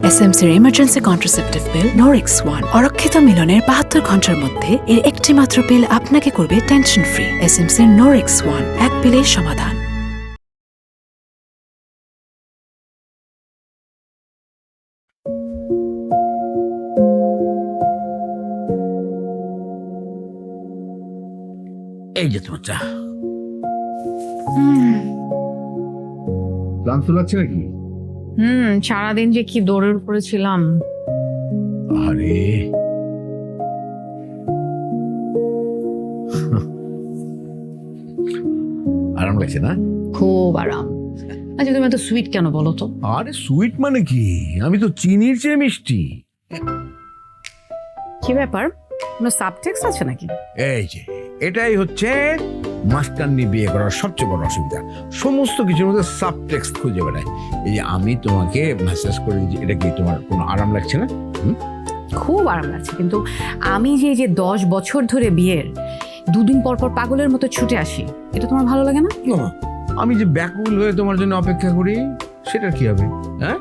এসএমসির emergency contraceptive পিল নোরেক্স one অরক্ষিত মিলনের 72 ঘন্টার মধ্যে এর একটি মাত্র পিল আপনাকে করবে টেনশন ফ্রি। এসএমসির নোরেক্স ওয়ান, এক পিলের সমাধান। এই যে তোমার চা। ক্লান্ত লাগছে নাকি? সারাদিন যে কি দৌড়ের উপরে ছিলাম। আরে আরাম লাগছে না? খুব আরাম। আচ্ছা তুমি এত সুইট কেন বলো তো? আরে সুইট মানে কি? আমি তো চিনির চেয়ে মিষ্টি। কি ব্যাপার, কোনো সাবটেক্সট আছে নাকি? এই যে এটাই হচ্ছে মাস্টারনি বিয়ে করার সবচেয়ে বড় অসুবিধা, সমস্ত কিছুর মধ্যে সাবটেক্সট খুঁজে বেড়ায়। এই যে আমি তোমাকে মেসেজ করে দিচ্ছি, এটা কি তোমার কোনো আরাম লাগছে না? খুব আরাম লাগছে, কিন্তু আমি যে 10 বছর ধরে বিয়ের দুদিন পর পর পাগলের মতো ছুটে আসি, এটা তোমার ভালো লাগে না? না, আমি যে ব্যাকুল হয়ে তোমার জন্য অপেক্ষা করি, সেটা কি হবে? হ্যাঁ,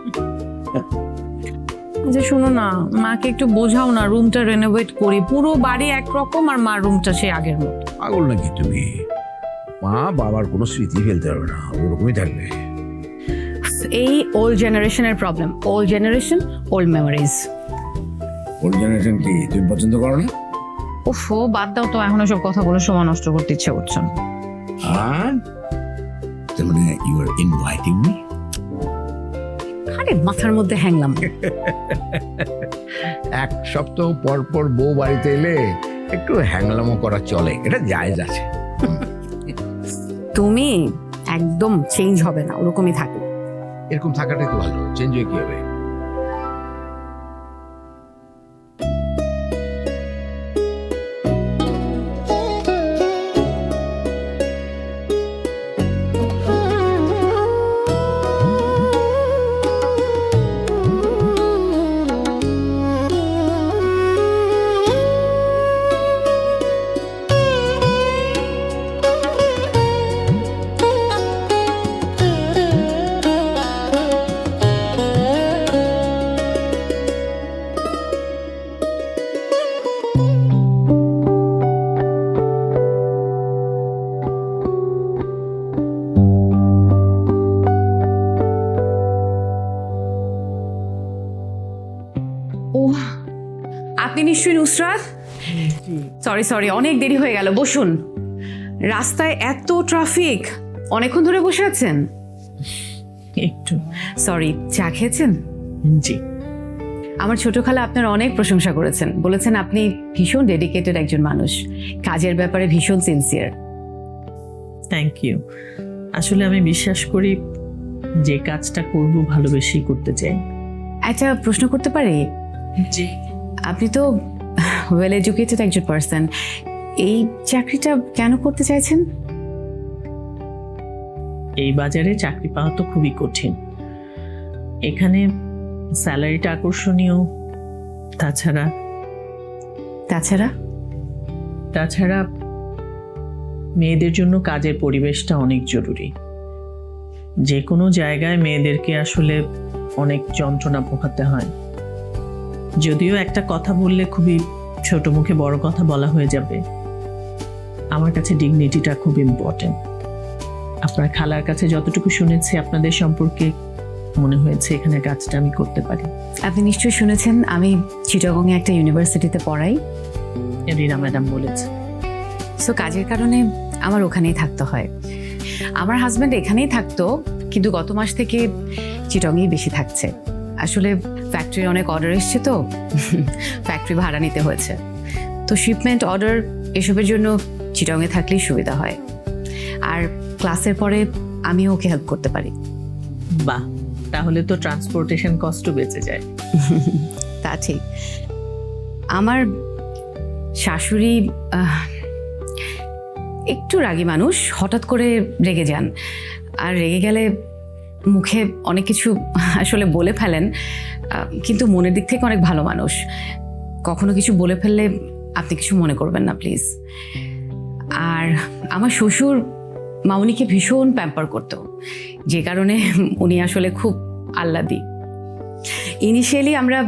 যে শোনো না, মাকে একটু বোঝাও না, রুমটা রেনোভেট করি। পুরো বাড়ি একরকম আর মার রুমটা সেই আগের মতো। পাগল নাকি তুমি? মা বাবার কোনো স্মৃতি ফেলতে পারবে না, ওরকমই থাকবে। এই ওল্ড জেনারেশনের problem. Old generation, old memories. Old generation কি তুমি পছন্দ করো না? ওফো, বাদ দাও তো, এখন সব কথা বলে সময় নষ্ট করতে ইচ্ছে করছে না। হ্যাঁ, তার মানে ইউ আর ইনভাইটিং মি? আরে মাথার মধ্যে হ্যাংলাম। এক সপ্তাহ পর পর বউ বাড়িতে এলে একটু হ্যাংলামো করা চলে, এটা জায়েজ আছে। তুমি একদম চেঞ্জ হবে না, ওরকমই থাকবে। এরকম থাকাটাই তো ভালো, চেঞ্জ হয়ে কি হবে? ও, আপনি নিশ্চয়ই নুসরাত? সরি সরি, অনেক দেরি হয়ে গেল, বসুন। রাস্তায় এত ট্রাফিক, অনেকক্ষণ ধরে বসে আছেন? একটু। সরি, চা খেয়েছেন? জি। আমার ছোট খালা আপনার অনেক প্রশংসা করেছেন, বলেছেন আপনি ভীষণ ডেডিকেটেড একজন মানুষ, কাজের ব্যাপারে ভীষণ সিনসিয়ার। Thank you. আসলে আমি বিশ্বাস করি যে কাজটা করব ভালোবেসেই করতে চাই। একটা প্রশ্ন করতে পারি? জি। আপনি তো ওয়েল এডুকেটেড একজন পার্সন, এই চাকরিটা কেন করতে চাইছেন? এই বাজারে চাকরি পাওয়া তো খুবই কঠিন। এখানে স্যালারিটা আকর্ষণীয়, তাছাড়া তাছাড়া তাছাড়া মেয়েদের জন্য কাজের পরিবেশটা অনেক জরুরি। যে কোনো জায়গায় মেয়েদেরকে আসলে অনেক যন্ত্রণা পোহাতে হয়। যদিও একটা কথা বললে খুবই ছোট মুখে বড় কথা বলা হয়ে যাবে, আমার কাছে ডিগনিটিটা খুব ইম্পর্টেন্ট। আপনার খালার কাছে যতটুকু শুনেছি আপনাদের সম্পর্কে, মনে হয়েছে এখানে কাজটা আমি করতে পারি। আপনি নিশ্চয়ই শুনেছেন আমি চিটাগংয়ে একটা ইউনিভার্সিটিতে পড়াই। রিনা ম্যাডাম বলেছে। সো কাজের কারণে আমার ওখানেই থাকতে হয়। আমার হাজব্যান্ড এখানেই থাকতো, কিন্তু গত মাস থেকে চিটাগংয়েই বেশি থাকছে। আসলে ফ্যাক্টরির অনেক অর্ডার এসছে, তো ফ্যাক্টরি ভাড়া নিতে হয়েছে। তো শিপমেন্ট, অর্ডার এসবের জন্য চিটাগংয়ে থাকলেই সুবিধা হয়। আর ক্লাসের পরে আমিও ওকে হেল্প করতে পারি। বাহ, তাহলে তো ট্রান্সপোর্টেশন কস্টও বেঁচে যায়। তা ঠিক। আমার শাশুড়ি একটু রাগী মানুষ, হঠাৎ করে রেগে যান। আর রেগে গেলে মুখে অনেক কিছু আসলে বলে ফেলেন, কিন্তু মনের দিক থেকে অনেক ভালো মানুষ। কখনো কিছু বলে ফেললে আপনি কিছু মনে করবেন না প্লিজ। আর আমার শ্বশুর মামুনিকে ভীষণ প্যাম্পার করতো, যে কারণে উনি আসলে খুব আহ্লাদী। ইনিশিয়ালি আমরা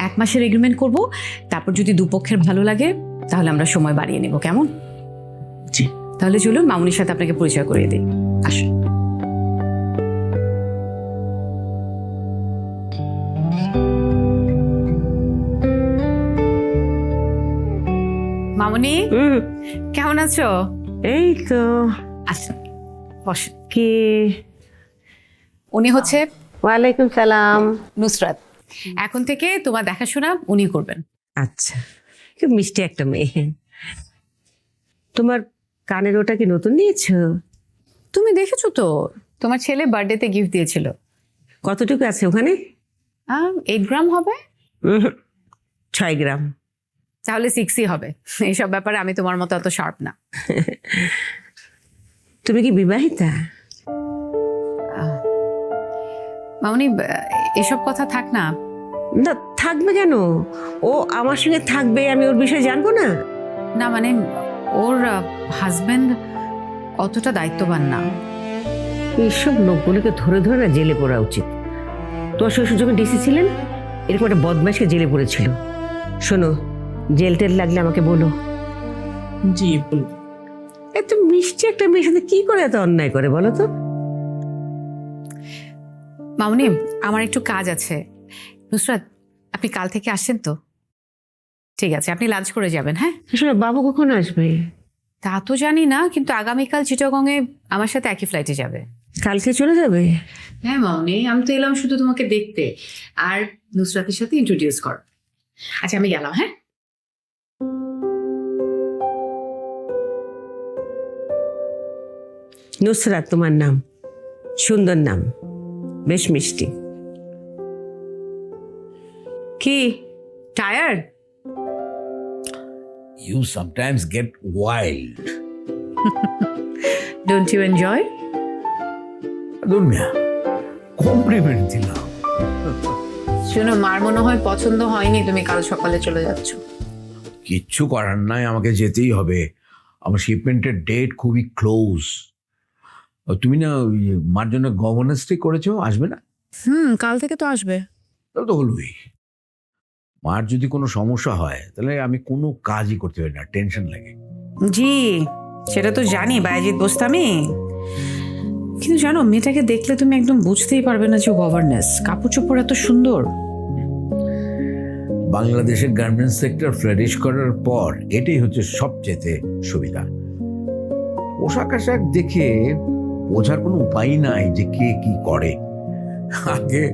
1 মাসের এগ্রিমেন্ট করব, তারপর যদি দুপক্ষের ভালো লাগে তাহলে আমরা সময় বাড়িয়ে নেব, কেমন? জি। তাহলে চলুন মামুনির সাথে আপনাকে পরিচয় করিয়ে দিই। আসুন। মামুনি, কেমন আছো? এই তো। আসুন, বসুন। কে? উনি হচ্ছে ওয়ালাইকুম সালাম। নুসরাত। এখন থেকে তোমার দেখাশোনা উনি করবেন। আচ্ছা, খুব মিষ্টি একটা মেয়ে। তোমার কানের ওটা কি নতুন নিয়েছো? তুমি দেখেছো তো, তোমার ছেলে বার্থডেতে গিফট দিয়েছিল। কতটুকু আছে ওখানে? 8 গ্রাম হবে। 6 গ্রাম। তাহলে 6ই হবে। এইসব ব্যাপারে আমি তোমার মতো এত শার্প না। তুমি কি বিবাহিতা? মামুনি, এসব কথা থাক না। না, থাকবে কেন? ও আমার সঙ্গে থাকবে, আমি ওর বিষয়ে জানবো না? না মানে ওর হাজবেন্ড অতটা দায়িত্ববান না। এইসব লোকগুলোকে ধরে ধরে না জেলে পড়া উচিত। তোমার শ্বশুর যখন ডিসি ছিলেন, এরকম একটা বদমাইশকে জেলে পড়েছিল। শোনো, জেল টেল লাগলে আমাকে বলো। জি বলবো। এত মিষ্টি একটা মেয়ের সাথে কি করে এত অন্যায় করে বলো তো? মামুনি, আমার একটু কাজ আছে। নুসরাত, আপনি কাল থেকে আসছেন তো? ঠিক আছে, আপনি লাঞ্চ করে যাবেন। হ্যাঁ, শোনো, বাবু কখন আসবে? তা তো জানি না, কিন্তু আগামীকাল চিটাগংয়ে আমার সাথে একই ফ্লাইটে যাবে। কালকে চলে যাবে? হ্যাঁ মামুনি, আমি তো এলাম শুধু তোমাকে দেখতে আর নুসরাতের সাথে ইন্ট্রোডিউস কর। আচ্ছা, আমি গেলাম। হ্যাঁ, নুসরাত তোমার নাম, সুন্দর নাম, বেশ মিষ্টি। কি tired? You sometimes get wild. Don't you enjoy? দুনিয়া কমপ্লিমেন্ট দিলাম। শোনো, মার মনে হয় পছন্দ হয়নি তুমি কাল সকালে চলে যাচ্ছ। কিচ্ছু করার নাই, আমাকে যেতেই হবে। আমার শিপমেন্টের ডেট খুবই ক্লোজ। তুমি না ওই মার জন্য গভর্নেন্স ঠিক করেছো, আসবে না? কাল থেকে তো আসবে। তাহলে তো হলোই। মার যদি কোনো সমস্যা হয় তাহলে আমি কোনো কাজই করতে পারি না, টেনশন লাগে। জি, সেটা তো জানি বায়েজিৎ বোস্তামি, কিন্তু জানো মেয়েটাকে দেখলে তুমি একদম বুঝতেই পারবে না যে গভর্নেন্স। কাপড় চোপড় এত সুন্দর। বাংলাদেশের গার্মেন্টস সেক্টর ফ্লারিশ করার পর এটাই হচ্ছে সবচেয়ে সুবিধা। পোশাক আশাক দেখে বোঝার কোনো উপায় নাই যে কে কি করে। আগে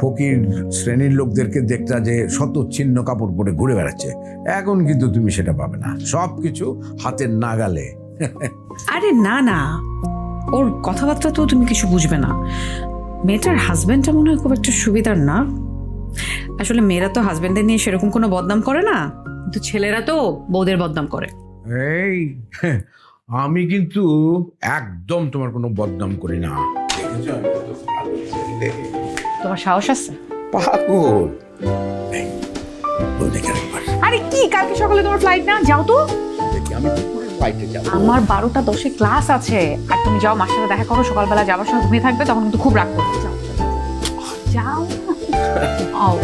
ফকির শ্রেণীর লোকদেরকে দেখতা যে শতচ্ছিন্ন কাপড় পরে ঘুরে বেড়াচ্ছে, এখন কিন্তু তুমি সেটা পাবে না, সবকিছু হাতের নাগালে। আরে না না, ওর কথাবার্তা তো তুমি কিছু বুঝবে না। মেয়েটার হাজবেন্ডটা মনে হয় খুব একটা সুবিধার না। আসলে মেয়েরা তো হাজবেন্ডদের নিয়ে সেরকম কোনো বদনাম করে না, কিন্তু ছেলেরা তো বউদের বদনাম করে। এই আমি কিন্তু একদম তোমার কোনো বদনাম করি না। দেখেছো আমি কত ভালো ছেলে। তোমার সাহস আছে? পাগল। এই, বল দেখি আরেকবার। আরে কি, কালকে সকালে তোমার ফ্লাইট না? যাও তো। দেখি আমি দুপুরে ফ্লাইটে যাবো। আমার 12টা 10-এ ক্লাস আছে, আর তুমি যাও, মার সাথে দেখা করো। সকালবেলা যাবার সময় ঘুমিয়ে থাকবে, তখন কিন্তু খুব রাগ করবে। যাও যাও। আও।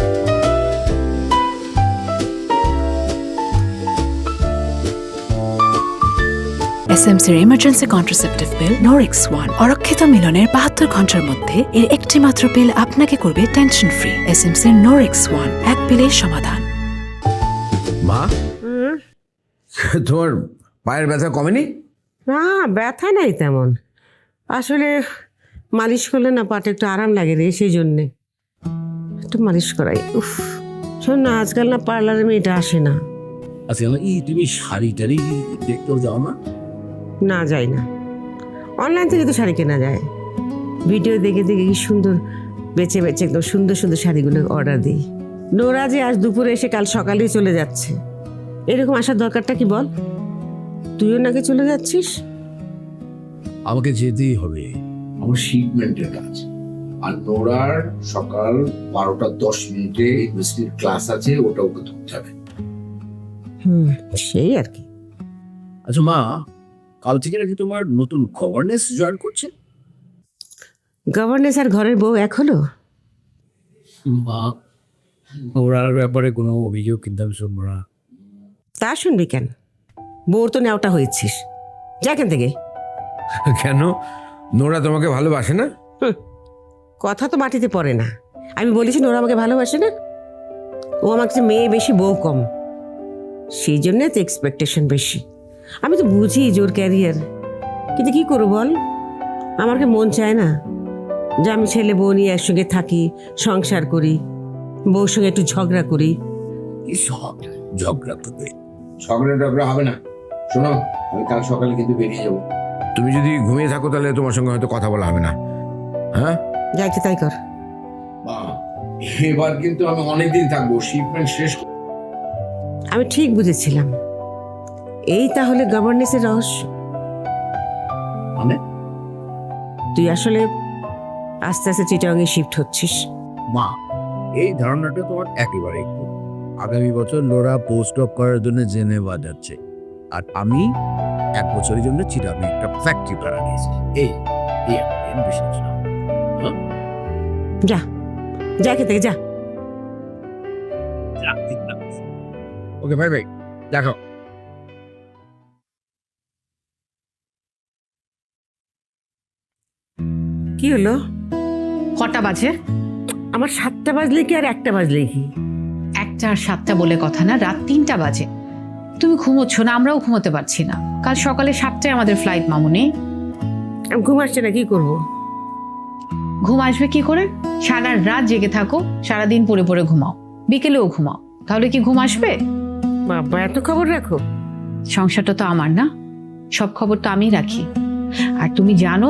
এসএমসির emergency contraceptive pill Norix one অরক্ষিত মিলনের 72 ঘন্টার মধ্যে এর একটি মাত্র পিল আপনাকে করবে টেনশন ফ্রি। এসএমসির নরিক্স ওয়ান, এক পিলের সমাধান। মা, তোমার পায়ের ব্যথা কমেনি? না, ব্যথা নাই তেমন। আসলে মালিশ করলে না পাটা একটু আরাম লাগে রে, সেই জন্যে একটু মালিশ করাই। উফ, শোন না, আজকাল না পার্লারে মেয়েটা আসে না। আচ্ছা, তুমি শাড়ি টাড়ি দেখতেও যাও না? না, যাই না। অনলাইন থেকে তো শাড়ি কেনা যায়, ভিডিও দেখে দেখে কি সুন্দর বেছে বেছে একদম সুন্দর সুন্দর শাড়িগুলো অর্ডার দিই। নোরা যে আজ দুপুরে এসে কাল সকালেই চলে যাচ্ছে, এরকম আসার দরকারটা কি বল? তুইও নাকি চলে যাচ্ছিস? আমাকে যেতেই হবে, আমার শিপমেন্টের কাজ। আর নোরার সকাল 12টা 10 ইউনিভার্সিটির ক্লাস আছে, ওটা ওকে ধরতে হবে। সেই আর কি। আচ্ছা মা, কাল থেকে নাকি তোমার নতুন গভর্নেন্স জয়েন করছে? গভর্নেন্স আর ঘরের বউ এক হলো? মা, ওরার ব্যাপারে কোনো অভিযোগ কিন্তু আমি শুনবো না। তা শুনবি কেন? বউর তো নেওয়াটা হয়েছিস, যা এখান থেকে। কেন, নোরা তোমাকে ভালোবাসে না? কথা তো মাটিতে পড়ে না। আমি বলেছি নোরা আমাকে ভালোবাসে না? ও আমার কাছে মেয়ে বেশি, বউ কম, সেই জন্যে তো এক্সপেকটেশন বেশি। আমি তো বুঝি জোর ক্যারিয়ার, কিন্তু কি করবো বল, আমার কি মন চায় না যে আমি ছেলে বউ নিয়ে একসঙ্গে থাকি, সংসার করি, বউর সঙ্গে একটু ঝগড়া করি। কি ঝগড়া তো ঝগড়া হবে না। শোনো, আমি কাল সকালে কিন্তু বেরিয়ে যাবো। তুমি যদি ঘুমিয়ে থাকো তাহলে তোমার সঙ্গে হয়তো কথা বলা হবে না। হ্যাঁ, যাইতে তাই কর। এবার কিন্তু আমি অনেকদিন থাকবো, শিপমেন্ট শেষ। আমি ঠিক বুঝেছিলাম, এই তাহলে গভর্নেন্সের রহস্য। মানে? তুই আসলে আস্তে আস্তে চিটাগাংয়ে শিফট হচ্ছিস। মা, এই ধারণাটা তোমার একেবারেই ভুল। আগামী বছর লোরা পোস্ট অফ করার জন্য জেনেভা যাচ্ছে, আর আমি 1 বছরের জন্য চিটাগাংয়ে একটা ফ্যাক্টরি ভাড়া নিয়েছি। এই বিশ্বাস না। যা যা এখান থেকে যা। ওকে, বাই বাই, দেখো। কি হলো? কটা বাজে? আমার 7টা বাজলে কি আর 1টা বাজলে কি? 1টা আর 7টা বলে কথা না, রাত 3টা বাজে। তুমি ঘুমোচ্ছ না, আমরাও ঘুমোতে পারছি না। কাল সকালে 7টায় আমাদের ফ্লাইট মামুনি। আমি ঘুম আসছে না, কি করবো? ঘুম আসবে কি করে? সারা রাত জেগে থাকো, সারাদিন পড়ে পড়ে ঘুমাও, বিকেলেও ঘুমাও, তাহলে কি ঘুম আসবে? বাবা, এত খবর রাখো? সংসারটা তো আমার না, সব খবর তো আমিই রাখি। আর তুমি জানো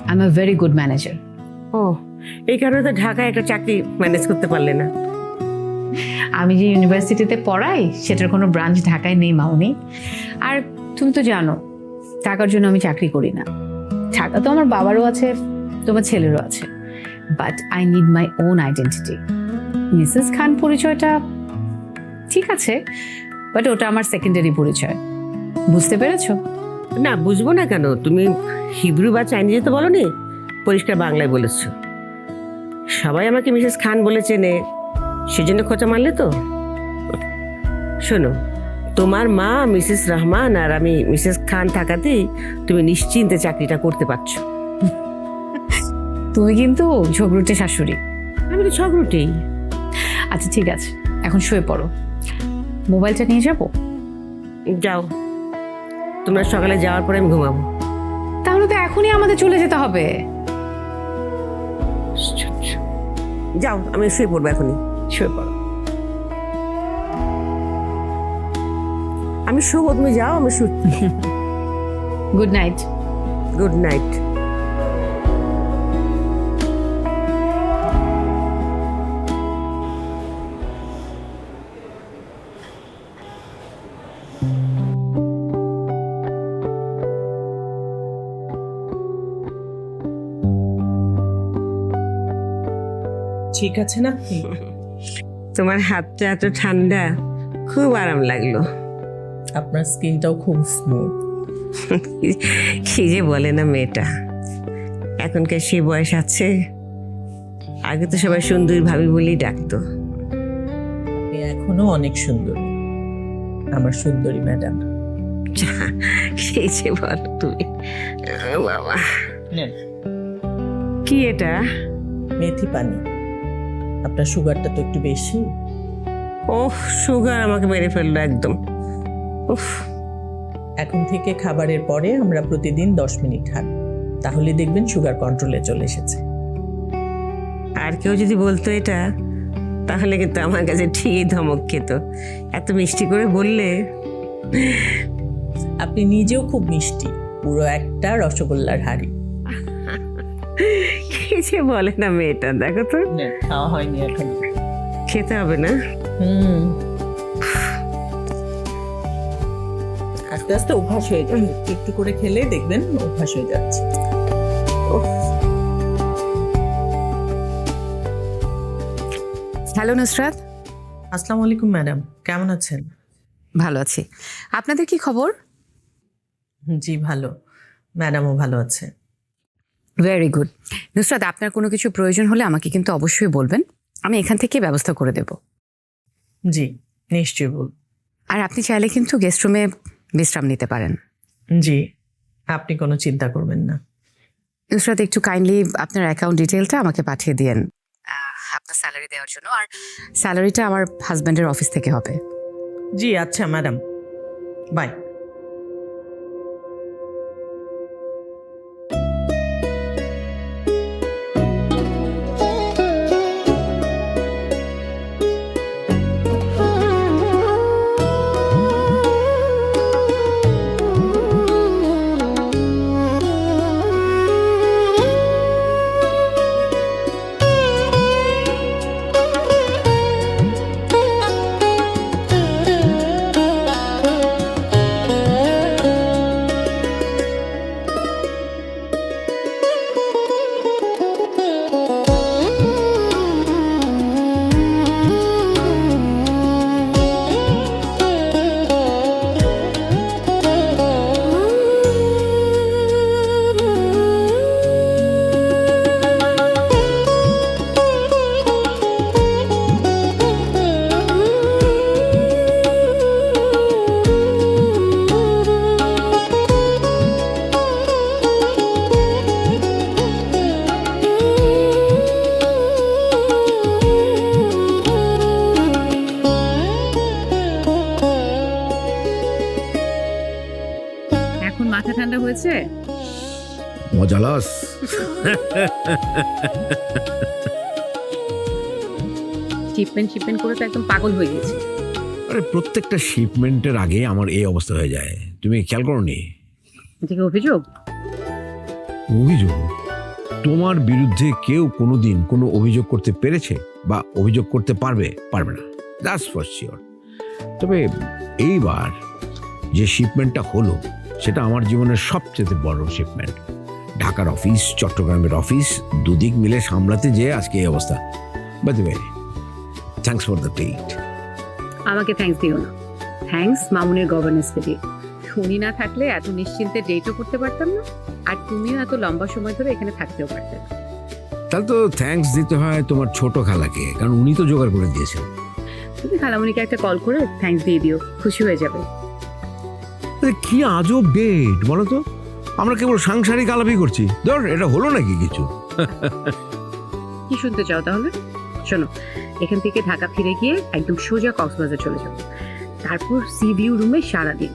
I am a very good manager. ও, এই কারণে তো ঢাকায় একটা চাকরি ম্যানেজ করতে পারলে না। আমি যে ইউনিভার্সিটিতে পড়াই সেটার কোনো ব্রাঞ্চ ঢাকায় নেই মামুনি। আর তুমি তো জানো টাকার জন্য আমি চাকরি করি না। টাকা তো আমার বাবারও আছে, তোমার ছেলেরও আছে, but I need my own identity. Mrs Khan পরিচয়টা ঠিক আছে, বাট ওটা আমার সেকেন্ডারি পরিচয়। বুঝতে পেরেছো? না, বুঝবো না কেন? তুমি হিব্রু বা চাইনিজে তো বলনি, পরিষ্কার বাংলায় বলেছো। সবাই আমাকে মিসেস খান বলে চেনে, সেজন্য খোঁচা মারলে তো। শোনো, তোমার মা মিসেস রহমান আর আমি মিসেস খান থাকাতেই তুমি নিশ্চিন্তে চাকরিটা করতে পারছো। তুমি কিন্তু ঝগড়ুটে শাশুড়ি। আমি তো ঝগড়ুটেই। আচ্ছা ঠিক আছে, এখন শুয়ে পড়ো। মোবাইলটা নিয়ে যাবো? যাও, তোমরা সকালে যাওয়ার পরে আমি ঘুমাবো। তাহলে তো এখনই আমাদের চলে যেতে হবে। যাও, আমি শুয়ে পড়বো এখনই। শুয়ে পড়ো। আমি শুবো, তুমি যাও, আমি শুই। Good night. Good night. ঠিক আছে না? তোমার হাতটা এত ঠান্ডা, খুব আরাম লাগলো। আপনার স্কিনটাও খুব স্মুথ। কি যে বলে না মেয়েটা, এখনকার সে বয়স আছে। আগে তো সবাই সুন্দরী ভাবি বলেই ডাকতো। আপনি এখনো অনেক সুন্দর, আমার সুন্দরী ম্যাডাম। সেই যে বলো তুমি। বাবা, কি এটা? মেথি পানি। আপনার সুগারটা তো একটু বেশি। ওহ, সুগার আমাকে মেরে ফেললো একদম। উফ। এখন থেকে খাবারের পরে আমরা প্রতিদিন 10 মিনিট হাঁটব, তাহলে দেখবেন সুগার কন্ট্রোলে চলে এসেছে। আর কেউ যদি বলতো এটা, তাহলে কিন্তু আমার কাছে ঠিকই ধমক খেত। এত মিষ্টি করে বললে। আপনি নিজেও খুব মিষ্টি, পুরো একটা রসগোল্লার হাড়ি। কি যে বলে না মেয়েটা, দেখো তো। খাওয়া হয়নি এখন, খেতে হবে না? আস্তে আস্তে অভ্যাস হয়ে যাবে, একটু করে খেলে দেখবেন অভ্যাস হয়ে যাচ্ছে। হ্যালো নুসরাত। আসসালামু আলাইকুম ম্যাডাম, কেমন আছেন? ভালো আছি, আপনাদের কি খবর? জি ভালো, ম্যাডামও ভালো আছে। Very good. নুসরাত, আপনার কোনো কিছু প্রয়োজন হলে আমাকে কিন্তু অবশ্যই বলবেন, আমি এখান থেকে ব্যবস্থা করে দেব। জি নিশ্চয়ই বল। আর আপনি চাইলে কিন্তু গেস্ট রুমে বিশ্রাম নিতে পারেন। জি, আপনি কোনো চিন্তা করবেন না। নুসরাত, একটু কাইন্ডলি আপনার অ্যাকাউন্ট ডিটেলটা আমাকে পাঠিয়ে দিয়েন আপনার স্যালারি দেওয়ার জন্য। আর স্যালারিটা আমার হাজব্যান্ডের অফিস থেকে হবে। জি আচ্ছা ম্যাডাম, বাই। এখন মাথা ঠান্ডা হয়েছে? মজা লস। শিপমেন্ট করে তো একদম পাগল হয়ে গেছে। আরে প্রত্যেকটা শিপমেন্টের আগে আমার এই অবস্থা হয়ে যায়, তুমি খেয়াল করোনি? এদিকে অভিযোগ? অভিযোগ? তোমার বিরুদ্ধে কেউ কোনোদিন কোনো অভিযোগ করতে পেরেছে বা অভিযোগ করতে পারবে না, দ্যাটস ফর শিওর। তবে এইবার যে শিপমেন্টটা হলো সেটা আমার জীবনের সবচেয়ে বড় শিপমেন্ট। ঢাকার অফিস, চট্টগ্রামের অফিস, দুদিক মিলে সামলাতে যেয়ে আজকে এই অবস্থা। By the way, thanks for the date. আমাকে থ্যাঙ্কস দিও না, থ্যাঙ্কস মামুনের গভর্নেন্সকে দিয়ে। শুনি না থাকলে এত নিশ্চিন্তে ডেটও করতে পারতাম না, আর তুমিও এত লম্বা সময় ধরে এখানে থাকতেও পারতে না। তাহলে তো থ্যাঙ্কস দিতে হয় তোমার ছোট খালাকে, কারণ উনি তো জোগাড় করে দিয়েছেন। তুমি খালামণিকে একটা কল করে থ্যাঙ্কস দিয়ে দিও, খুশি হয়ে যাবে। আরে কি আজব ডেট বলো তো, আমরা কেবল সাংসারিক আলাপই করছি, ধর এটা হলো নাকি কিছু? কি শুনতে চাও তাহলে? শোনো, এখান থেকে ঢাকা ফিরে গিয়ে একদম সোজা কক্সবাজার চলে যাবো, তারপর সি ভিউ রুমে সারাদিন।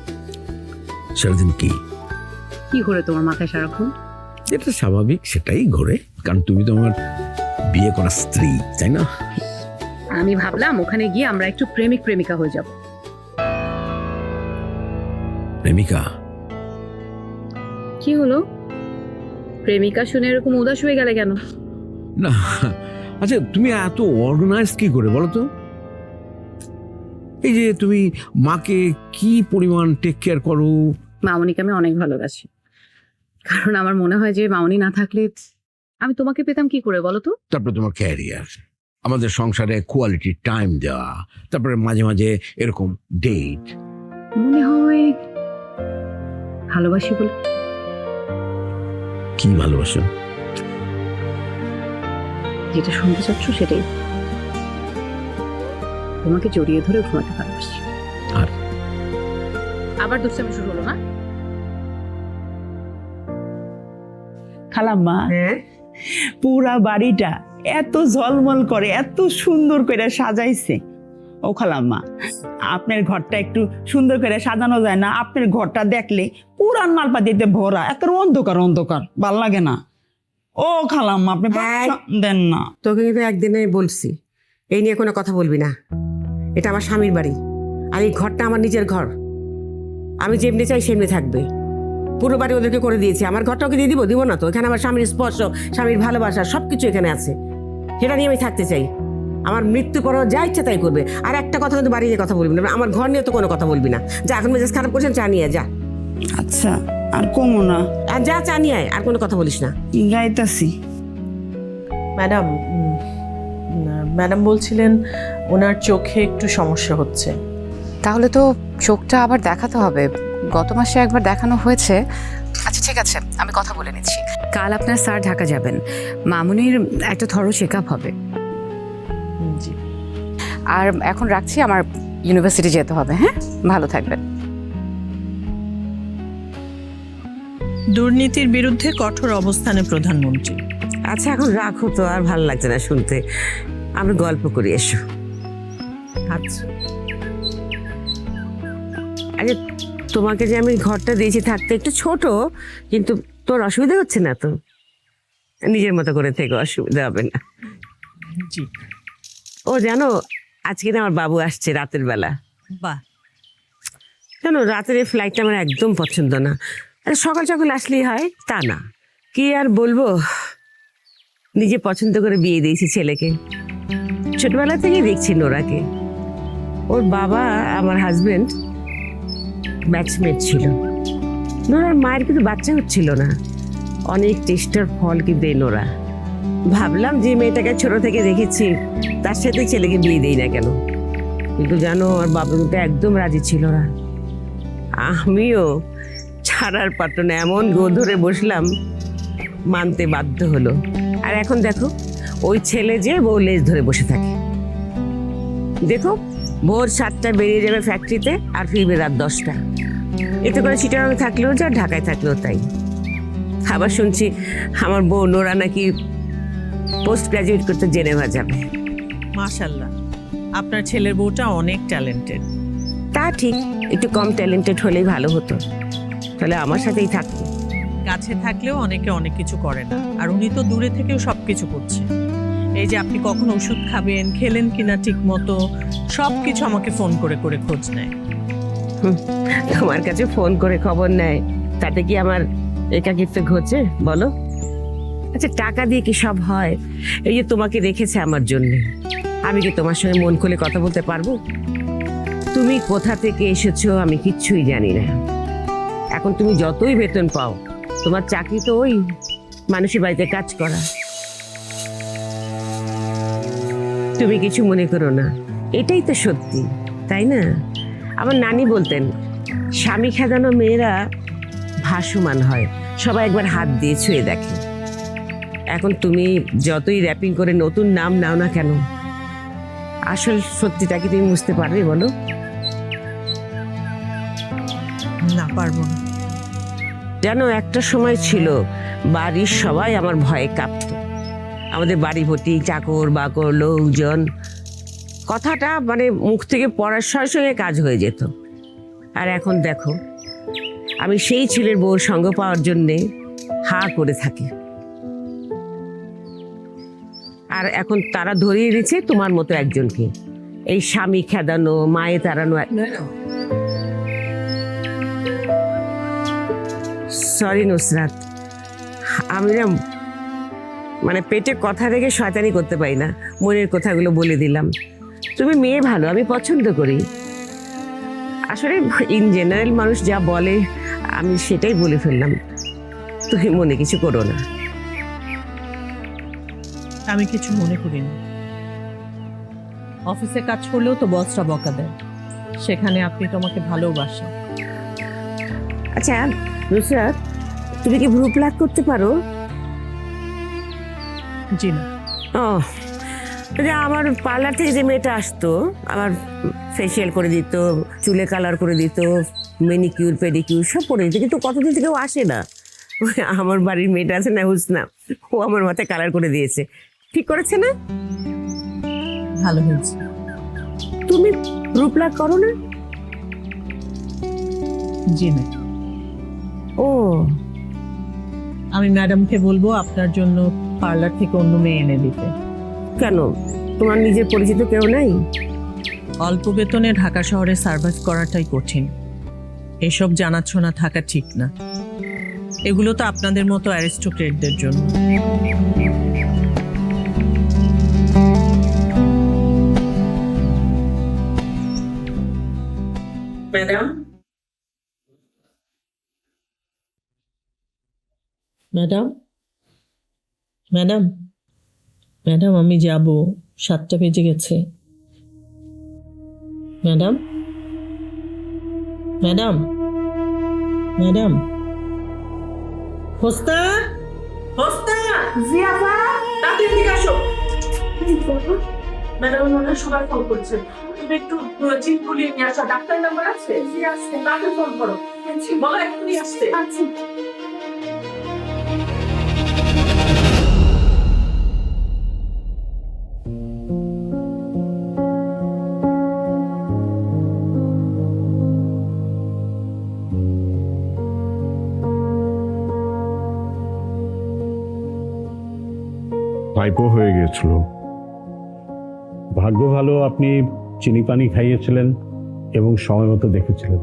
সারাদিন কি কি ঘোরে তোমার মাথায় সারাক্ষণ? যেটা স্বাভাবিক সেটাই ঘোরে, কারণ তুমি তো আমার বিয়ে করা স্ত্রী, তাই না? আমি ভাবলাম ওখানে গিয়ে আমরা একটু প্রেমিক প্রেমিকা হয়ে যাব। প্রেমিকা? কি হলো, প্রেমিকা শুনে এরকম উদাস হয়ে গেলে কেন? না, আচ্ছা তুমি এত অর্গানাইজ কি করে বলো তো? এই যে তুমি মাকে কি পরিমাণ টেক কেয়ার করো। মামনিকে আমি অনেক ভালোবাসি, কারণ আমার মনে হয় যে মামনি না থাকলে আমি তোমাকে পেতাম কি করে বলো তো? তারপরে তোমার ক্যারিয়ার, আমাদের সংসারে কোয়ালিটি টাইম দেওয়া, তারপরে মাঝে মাঝে এরকম ডেট। মনে হয় ভালোবাসি বলে। কি ভালোবাসো? যেটা শুনতে চাচ্ছ সেটাই, তোমাকে জড়িয়ে ধরে ঘুমাতে ভালোবাসি। আর আবার দুষ্টামি শুরু হলো না? খালাম্মা, হ্যাঁ, পুরা বাড়িটা এত ঝলমল করে, এত সুন্দর করে সাজাইছে। ও খালাম্মা, আপনার ঘরটা একটু সুন্দর করে সাজানো যায় না? আপনার ঘরটা দেখলে পুরান মালপাতিতে ভরা, এত অন্ধকার অন্ধকার, ভাল লাগে না। ও খালাম্মা, আপনি হ্যাঁ। দেন না। তোকে কিন্তু একদিনে বলছি এই নিয়ে কোনো কথা বলবি না। এটা আমার স্বামীর বাড়ি, আর এই ঘরটা আমার নিজের ঘর। আমি যেমনি চাই সেমনি থাকবে। পুরো বাড়ি ওদেরকে করে দিয়েছি, আমার ঘরটা ওকে দিয়ে দিব না তো? এখানে আমার স্বামীর স্পর্শ, স্বামীর ভালোবাসা সব কিছু এখানে আছে, সেটা নিয়ে আমি থাকতে চাই। আমার মৃত্যু পরেও যা ইচ্ছা তাই করবে। আর একটা কথা কিন্তু বাড়ি নিয়ে কথা বলবি না, আমার ঘর নিয়ে তো কোনো কথা বলবি না। যা, এখন মেজাজ খারাপ করছেন, চা নিয়ে যা। আচ্ছা, আর কমো না, আর যা, চা নিয়ে আয়, আর কোনো কথা বলিস না। গাইতাছি। ম্যাডাম, ম্যাডাম বলছিলেন ওনার চোখে একটু সমস্যা হচ্ছে। তাহলে তো চোখটা আবার দেখাতে হবে, গত মাসে একবার দেখানো হয়েছে। আচ্ছা ঠিক আছে, আমি কথা বলে নিচ্ছি। কাল আপনার স্যার ঢাকা যাবেন, মামুনির একটা থরো চেক আপ হবে। জি। আর এখন রাখছি, আমার ইউনিভার্সিটি যেতে হবে। হ্যাঁ, ভালো থাকবেন। দুর্নীতির বিরুদ্ধে কঠোর অবস্থানে প্রধানমন্ত্রী। আচ্ছা এখন রাখো তো, আর ভালো লাগছে না শুনতে। আমরা গল্প করি, এসো। আচ্ছা, আরে তোমাকে যে আমি ঘরটা দিয়েছি থাকতে, একটু ছোট, কিন্তু তোর অসুবিধা হচ্ছে না তো? নিজের মতো করে থেকে, অসুবিধা হবে না। জি। ও জানো, আজকে না আমার বাবু আসছে রাতের বেলা। বাহ, জানো রাতের এই ফ্লাইটটা আমার একদম পছন্দ না। আরে সকাল সকাল আসলেই হয় তা না। কি আর বলবো, নিজে পছন্দ করে বিয়ে দিয়েছি ছেলেকে। ছোটবেলা থেকেই দেখছি নোরাকে। ওর বাবা আমার হাজবেন্ড ব্যাচমেট ছিল। নোরার মায়ের কিন্তু বাচ্চা হচ্ছিল না। অনেক চেষ্টার ফল কিন্তু এই নোরা। ভাবলাম যে মেয়েটাকে ছোট থেকে দেখেছি, তার সাথে ছেলেকে বিয়ে দিই না কেন। কিন্তু জানো ওর বাবা কিন্তু একদম রাজি ছিল না। আমিও ছাড়ার পাত্র না, এমন গো ধরে বসলাম, মানতে বাধ্য হলো। আর এখন দেখো ওই ছেলে যে বউ লেজ ধরে বসে থাকে। দেখো ভোর 7টায় বেরিয়ে যাবে ফ্যাক্টরিতে, আর ফিরবে রাত 10টা। এতে করে চিটাগাং থাকলেও যা, ঢাকায় থাকলেও তাই। আবার শুনছি আমার বউ নোরা নাকি পোস্ট গ্রাজুয়েট করতে জেনেভা যাবে। মাশাআল্লাহ, আপনার ছেলের বউটা অনেক ট্যালেন্টেড। তা ঠিক, একটু কম ট্যালেন্টেড হলেই ভালো হতো, তাহলে আমার সাথেই থাকতো। কাছে থাকলেও অনেকে অনেক কিছু করে না, আর উনি তো দূরে থেকেও সব কিছু করছে। এই যে আপনি কখন ওষুধ খাবেন, খেলেন কিনা ঠিক মতো, সব কিছু আমাকে ফোন করে করে খোঁজ নেয়। তোমার কাছে ফোন করে খবর নেয়, তাতে কি আমার একাকিত্ব ঘটছে বলো? আচ্ছা টাকা দিয়ে কি সব হয়? এই যে তোমাকে রেখেছে আমার জন্য, আমি কি তোমার সঙ্গে মন খুলে কথা বলতে পারবো? তুমি কোথা থেকে এসেছো আমি কিচ্ছুই জানি না। এখন তুমি যতই বেতন পাও, তোমার চাকরি তো ওই মানুষের বাড়িতে কাজ করা। তুমি কিছু মনে করো না, এটাই তো সত্যি, তাই না? আমার নানি বলতেন, স্বামী খেদানো মেয়েরা ভাসমান হয়, সবাই একবার হাত দিয়ে ছুঁয়ে দেখে। এখন তুমি যতই র্যাপিং করে নতুন নাম নাও না কেন, আসল সত্যিটা কি তুমি বুঝতে পারবে বলো? না, পারবো না। জানো একটা সময় ছিল বাড়ির সবাই আমার ভয়ে কাঁপত। আমাদের বাড়ি ভর্তি চাকর বাকর লোকজন, কথাটা মানে মুখ থেকে পড়ার সঙ্গে সঙ্গে কাজ হয়ে যেত। আর এখন দেখো, আমি সেই ছেলের বউর সঙ্গ পাওয়ার জন্যে হা করে থাকি। আর এখন তারা ধরিয়ে দিচ্ছে তোমার মতো একজনকে, এই স্বামী খেদানো মায়ে তাড়ানো। সরি নুসরাত, আমি না মানে পেটে কথা রেখে শয়তানি করতে পারি না, মনের কথাগুলো বলে দিলাম। তুমি মেয়ে ভালো, আমি পছন্দ করি। আসলে ইন জেনারেল মানুষ যা বলে আমি সেটাই বলে ফেললাম, তুমি মনে কিছু করো না। আমি কিছু মনে করি না। অফিসে কাজ করলেও তো বসরা বকা দেয়, সেখানে আপনি তোমাকে ভালোবাসেন। আচ্ছা নুসরাত, তুমি কি ভ্রু প্লাক করতে পারো? জি না। ও যে আমার পার্লার থেকে যে মেয়েটা আসতো, আমার ফেসিয়াল করে দিত, চুলে কালার করে দিত, মেনিকিউর পেডিকিউর সব করে দিত, কিন্তু কতদিন থেকে ও আসে না। ওই আমার বাড়ির মেয়েটা আছে না হুসনা, ও আমার মাথায় কালার করে দিয়েছে। ঠিক করেছে না? ভালো হয়েছে। তুমি ভ্রু প্লাক করো না? জি না। ও আমি ম্যাডামকে বলবো আপনার জন্য পার্লার থেকে অন্য মেয়ে এনে দিতে। কেন, তোমার নিজের পরিচিত কেউ নাই? অল্প বেতনে ঢাকা শহরে সার্ভাইভ করাটাই কঠিন, এসব জানাশোনা থাকা ঠিক না। এগুলো তো আপনাদের মতো অ্যারিস্টোক্রেটদের জন্য। ম্যাডাম, ম্যাডাম, ম্যাডাম, ম্যাডাম, আমি যাব, 7টা বেজে গেছে। ম্যাডাম, ম্যাডাম, ম্যাডাম, হোস্তা, হোস্তা, জিয়াফা, তাড়াতাড়ি এদিকে আসো। ম্যাডাম ওনার সুগার ফোন করছেন, তুমি একটু চিপ গুলিয়ে নিয়ে আসো। ডাক্তার নাম্বার আছে? জি আছে। তাকে ফোন করো, বলো এক্ষুনি আসতে। আচ্ছা। টাইপো হয়ে গিয়েছিল। ভাগ্য ভালো আপনি চিনি পানি খাইয়েছিলেন এবং সময় মতো দেখেছিলেন।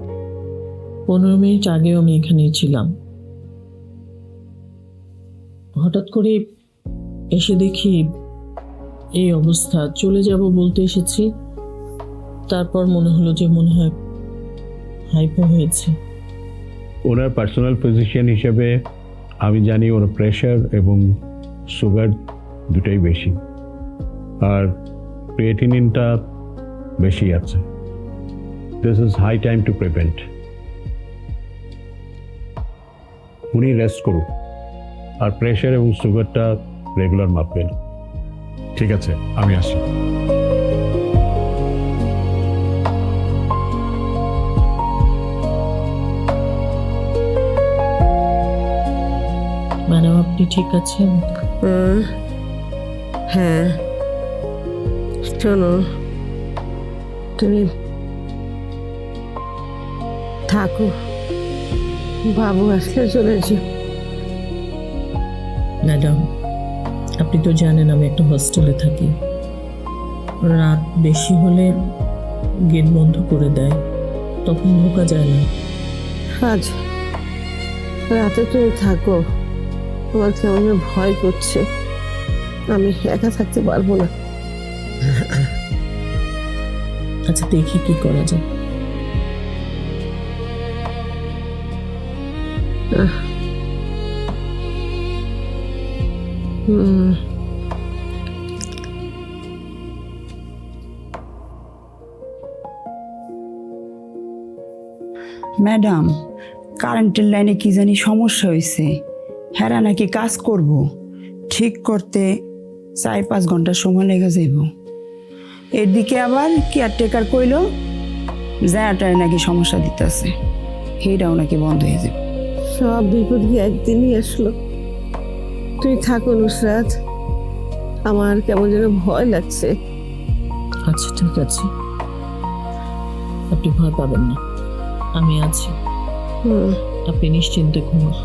15 মিনিট আগেও আমি এখানেই ছিলাম। হঠাৎ করে এসে দেখি এই অবস্থা। চলে যাব বলতে এসেছি, তারপর মনে হলো যে মনে হয় হাইপো হয়েছে। ওনার পার্সোনাল ফিজিশিয়ান হিসেবে আমি জানি ওর প্রেশার এবং সুগার দুটাই বেশি, আর ক্রিয়েটিনিনটা বেশি আছে। This is high time to prevent. উনি রেস্ট করুন আর প্রেশার এবং সুগারটা রেগুলার মাপবেন। ঠিক আছে, আমি আসি। ম্যাডাম আপনি ঠিক আছেন? হ্যাঁ, শোনো, তুমি থাকো, বাবু আসলে চলে যাও। ম্যাডাম আপনি তো জানেন আমি একটা হস্টেলে থাকি। রাত বেশি হলে গেট বন্ধ করে দেয়, তখন ঢোকা যায় না। আজ রাতে তুমি থাকো, আমার কেমন ভয় করছে, আমি একা থাকতে পারবো না। আচ্ছা দেখি কি করা যায়। ম্যাডাম, কারেন্টের লাইনে কি জানি সমস্যা হয়েছে, হেরা নাকি কাজ করব, ঠিক করতে 4-5 ঘন্টা সময় লেগে যাইব। এদিকে আবার কেয়ারটেকার কইল জায়গাটায় নাকি সমস্যা দিতেছে, সেইটাও নাকি বন্ধ হয়ে যাবে। সব বিপদ কি একদিনই আসলো? তুই থাকো নুসরাত, আমার কেমন যেন ভয় লাগছে। আচ্ছা ঠিক আছে, আপনি ভয় পাবেন না, আমি আছি। আপনি নিশ্চিন্তে ঘুমান।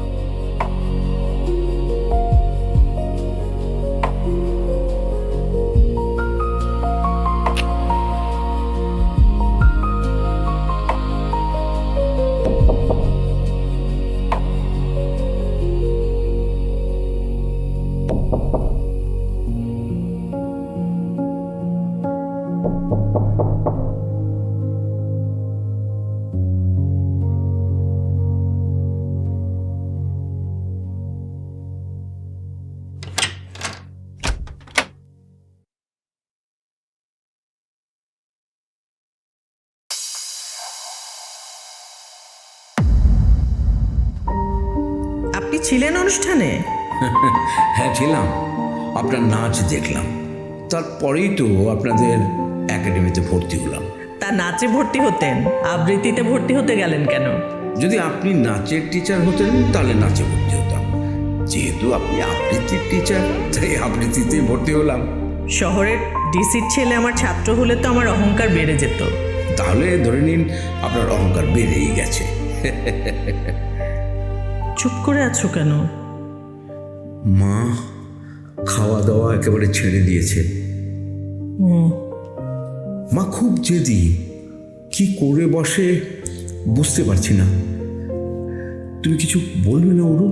আপনি ছিলেন অনুষ্ঠানে? হ্যাঁ ছিলাম, আপনার নাচ দেখলাম, তারপরেই তো আপনাদের একাডেমিতে ভর্তি হলাম। তা নাচে ভর্তি হতেন, আবৃত্তিতে ভর্তি হতে গেলেন কেন? যদি আপনি নাচের টিচার হতেন তাহলে নাচে ভর্তি হতাম, যেহেতু আপনি আবৃত্তির টিচার তাই আবৃত্তিতে ভর্তি হলাম। শহরের ডিসির ছেলে আমার ছাত্র হলে তো আমার অহংকার বেড়ে যেত। তাহলে ধরে নিন আপনার অহংকার বেড়েই গেছে। চুপ করে আছো কেন? মা খাওয়া দাওয়া একেবারে ছেড়ে দিয়েছে। মা খুব জেদি, কি করে বসে বুঝতে পারছি না। তুমি কিছু বলবে না ওরু?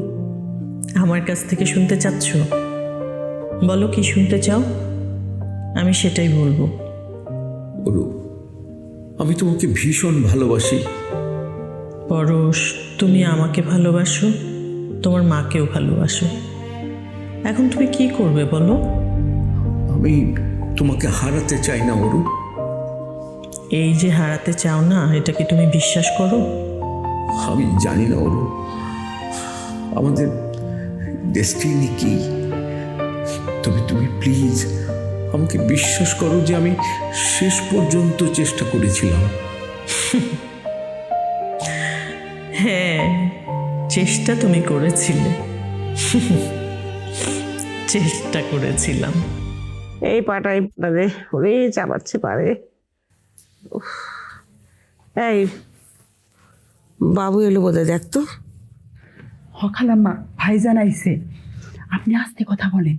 আমার কাছ থেকে শুনতে চাচ্ছ? বলো কি শুনতে চাও, আমি সেটাই বলবো। ওরু, আমি তোমাকে ভীষণ ভালোবাসি। পরশ, তুমি আমাকে ভালোবাসো, তোমার মাকেও ভালোবাসো। এখন তুমি কি করবে বলো? আমি তোমাকে হারাতে চাই না ওরু। এই যে হারাতে চাও না, এটা কি তুমি বিশ্বাস করো? আমি জানি না ওরু, আমাদের ডেস্টিনি কি, তবে তুমি প্লিজ আমাকে বিশ্বাস করো যে আমি শেষ পর্যন্ত চেষ্টা করেছিলাম। হ্যাঁ, চেষ্টা তুমি করেছিলে। চেষ্টা করেছিলাম। এই পাটাই মানে ওরে চাপাচ্ছে পারে। উফ। এই বাবু এলো বোধহয়, দেখ তো। খালাম্মা, ভাইজান আইছে, আপনি আস্তে কথা বলেন,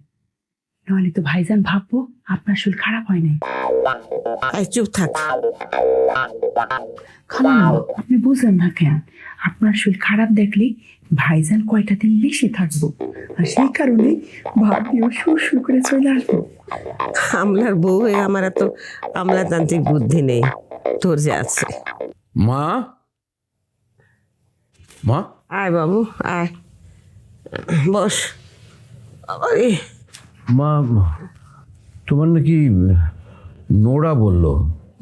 নাহলে তো ভাইজান ভাববো আপনার শরীর খারাপ হয় নাই। এই চুপ থাক। খালাম্মা, আপনি বুঝেন না কেন? আপনার শরীর খারাপ দেখলে ভাইজান কয়টা দিন বেশি থাকবো, আর সেই কারণে ভাবিও সুর সুর করে চলে আসবো। আমলার বউ হয়ে আমার এত আমলাতান্ত্রিক বুদ্ধি নেই, তোর যে আছে। মা, মা, আয় বাবু আয়, বস। আরে মা, তোমার নাকি নোরা বললো?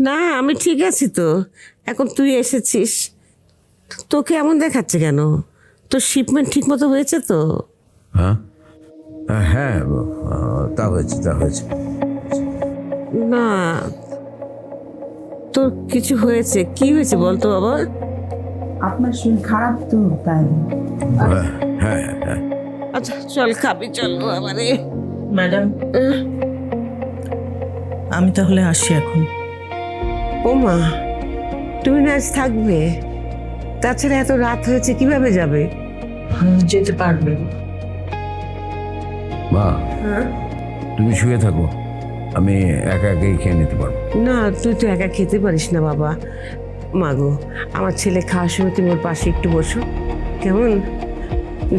না, আমি ঠিক আছি তো। এখন তুই এসেছিস, তোকে এমন দেখাচ্ছে কেন? তোর শিপমেন্ট ঠিক মতো হয়েছে তো? হ্যাঁ হ্যাঁ, তা হয়েছে, তা হয়েছে। না, তোর কিছু হয়েছে? কি হয়েছে বলতো বাবা? আপনার শরীর খারাপ তো, তাই। হ্যাঁ হ্যাঁ। আচ্ছা চল, খাবি চল আমারে। ম্যাডাম, আমি তাহলে আসি এখন। ও মা, তুমি না আজ থাকবে? তাছাড়া এত রাত হয়েছে, কিভাবে যাবে? যেতে পারবে? মা, তুমি শুয়ে থাকো, আমি একা একাই খেয়ে নিতে পারবো। না, তুই তো একা খেতে পারিস না বাবা। মাগো, আমার ছেলে খাওয়ার সময় তুমি ওর পাশে একটু বসো, কেমন?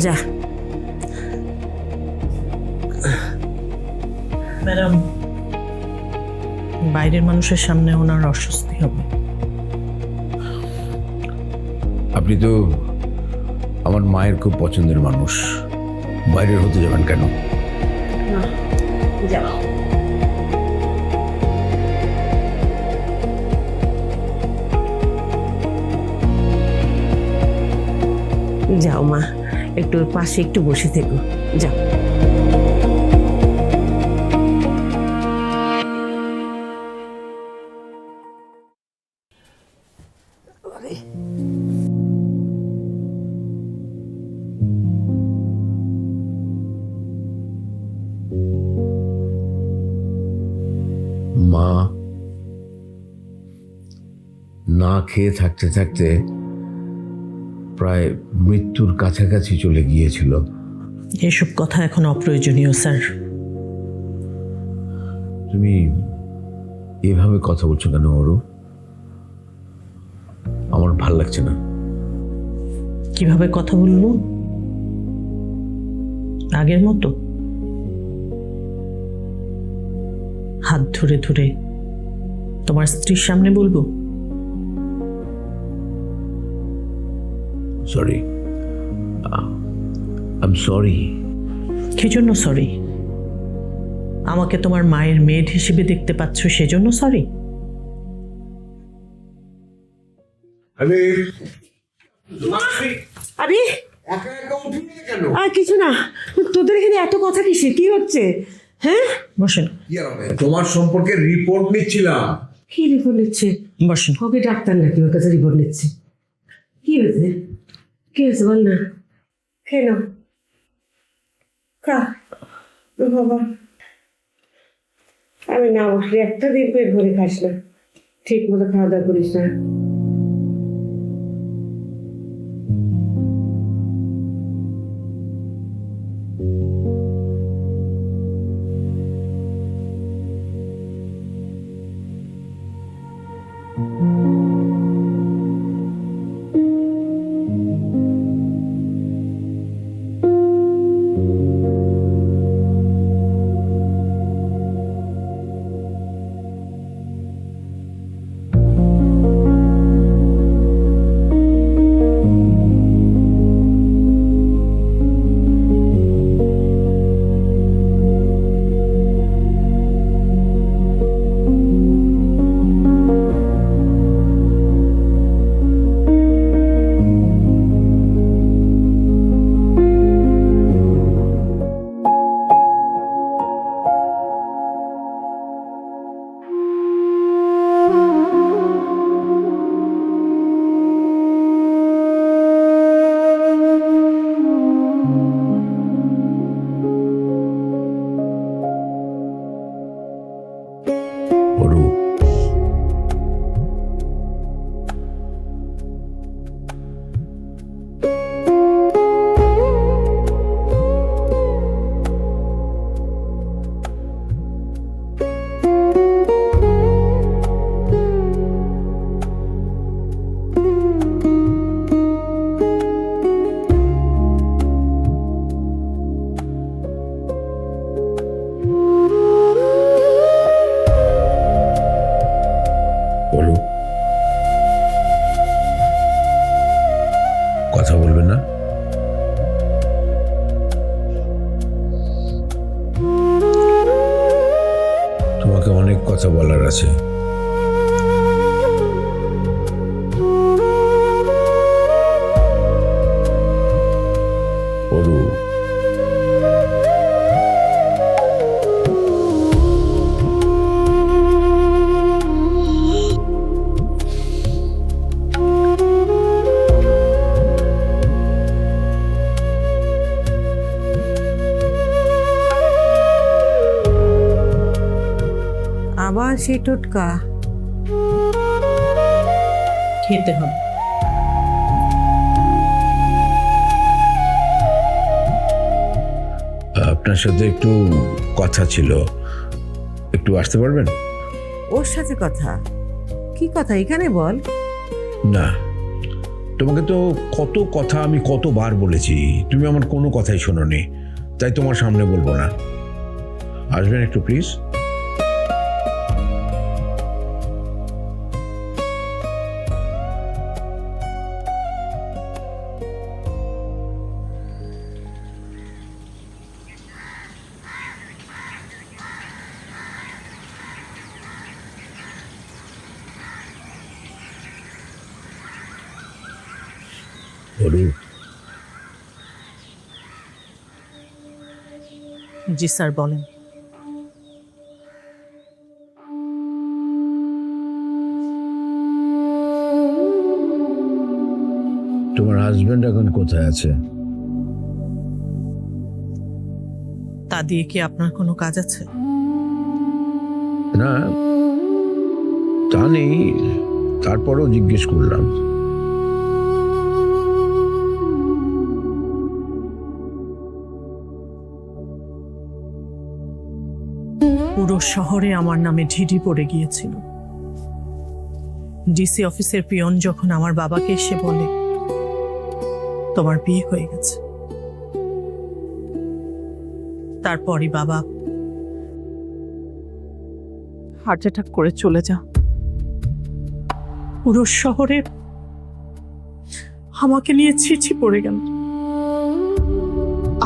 যা। ম্যাডাম, বাইরের মানুষের সামনে ওনার অস্বস্তি হবে। আপনি তো আমার মায়ের খুব পছন্দের মানুষ, বাইরের হতে যাবেন কেন? যাও। যাও মা, একটু ওর পাশে একটু বসে থেকো, যাও। মা না খেয়ে থাকতে থাকতে প্রায় মৃত্যুর কাছাকাছি চলে গিয়েছিল। এসব কথা এখন অপ্রয়োজনীয় স্যার। তুমি এভাবে কথা বলছো কেন অরু? আমার ভাল লাগছে না। কিভাবে কথা বলবো? আগের মতো হাত ধরে ধরে তোমার স্ত্রীর সামনে বলবো? Sorry, I am sorry. কি জন্য সরি? আমাকে তোমার মায়ের মেড হিসেবে দেখতে পাচ্ছ, সেজন্য সরি? আরে আর কিছু না, তোদের এখানে এত কথা কিসে? কি হচ্ছে? হ্যাঁ, বসেন। তোমার সম্পর্কে রিপোর্ট নিচ্ছিলাম। কি রিপোর্ট নিচ্ছে? বসেন। হবে ডাক্তার নাকি ওর কাছে রিপোর্ট নিচ্ছে? কি হয়েছে? কি হয়েছে বল না। কেন খা বাবা, আমি না বসলে একটা দিন পেট ভরে খাস না, ঠিক মতো খাওয়া দাওয়া করিস না। কথা বলবে না? তোমাকে অনেক কথা বলার আছে। অরু, আবার সেই টোটকা। খেতে হবে। আপনার সাথে একটু কথা ছিল, একটু আসতে পারবেন? ওর সাথে কথা? কি কথা এখানে বল। না, তোমাকে তো কত কথা আমি কতবার বলেছি, তুমি আমার কোনো কথাই শোনোনি, তাই তোমার সামনে বলবো না। আসবেন একটু প্লিজ? অরু, জি স্যার, বলেন। তোমার হাজবেন্ড এখন কোথায় আছে? তা দিয়ে কি আপনার কোনো কাজ আছে? না, তা নেই, তারপরও জিজ্ঞেস করলাম। পুরো শহরে আমার নামে ঢিঢি পড়ে গিয়েছিল। ডিসি অফিসের পিয়ন যখন আমার বাবাকে এসে বলে তোমার বিয়ে হয়ে গেছে, তারপরই বাবা হার্ট অ্যাটাক করে চলে যা। পুরো শহরে আমাকে নিয়ে ছিছি পড়ে গেল।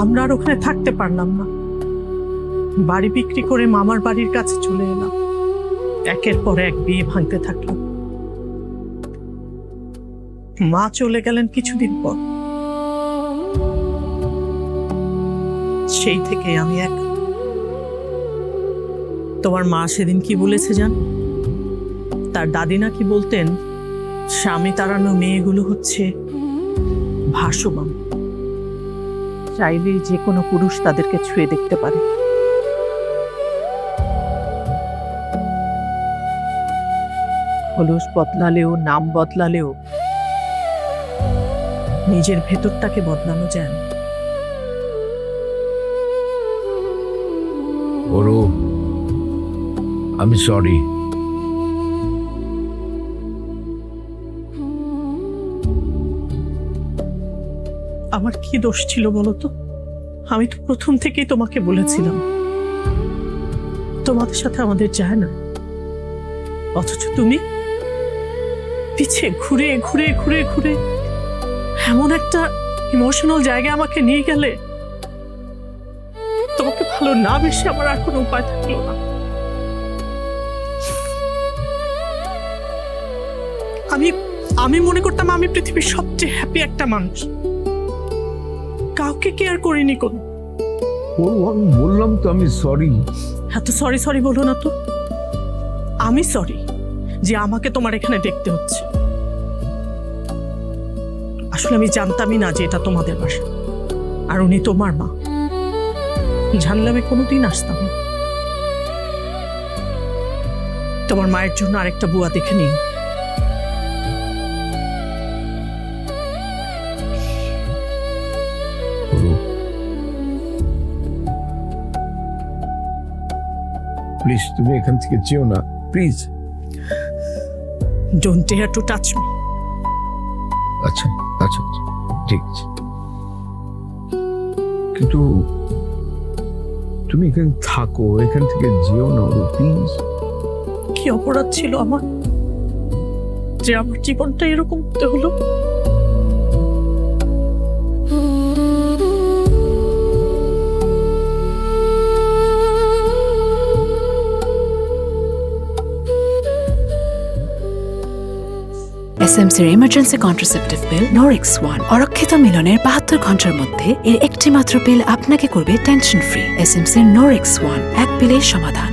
আমরা আর ওখানে থাকতে পারলাম না, বাড়ি বিক্রি করে মামার বাড়ির কাছে চলে এলাম। একের পর এক বিয়ে ভাঙতে থাকলাম। মা চলে গেলেন কিছুদিন পর। সেই থেকে আমি এক। তোমার মা সেদিন কি বলেছে জান? তার দাদি নাকি বলতেন স্বামী তাড়ানো মেয়েগুলো হচ্ছে ভাসমান, চাইলেই যে কোনো পুরুষ তাদেরকে ছুঁয়ে দেখতে পারে। খোলস বদলালেও, নাম বদলালেও নিজের ভেতরটাকে বদলানো যায় না। অরু, আমি সরি। আমার কি দোষ ছিল বলো তো? আমি তো প্রথম থেকেই তোমাকে বলেছিলাম তোমাদের সাথে আমাদের যায় না, অথচ তুমি পিছে ঘুরে ঘুরে ঘুরে ঘুরে এমন একটা ইমোশনাল জায়গায় আমাকে নিয়ে গেলে, তোমাকে ভালো না বেশি আমার আর কোনো উপায় থাকলো না। আমি মনে করতাম আমি পৃথিবীর সবচেয়ে হ্যাপি একটা মানুষ, কাউকে কেয়ার করিনি কোনো। আমি বললাম তো আমি সরি। এত সরি সরি বলো না তো। আমি সরি যে আমাকে তোমার এখানে দেখতে হচ্ছে। আসলে আমি জানতামই না যে এটা তোমাদের বাসা, আর উনি তোমার মা। জানলে আমি কোনোদিন আসতাম না। তোমার মায়ের জন্য আরেকটা বুয়া দেখে নিন। প্লিজ, তুমি এখান থেকে যেও না, please. Don't dare to touch me. আচ্ছা আচ্ছা আচ্ছা, ঠিক আছে, কিন্তু তুমি এখানে থাকো, এখান থেকে যেও না প্লিজ। কি অপরাধ ছিল আমার যে আমার জীবনটা এরকম হতে হলো? এসএমসির emergency contraceptive pill Norix one অরক্ষিত মিলনের 72 ঘন্টার মধ্যে এর একটি মাত্র পিল আপনাকে করবে টেনশন ফ্রি। এসএমসির নোরিক্স ওয়ান, এক পিলের সমাধান।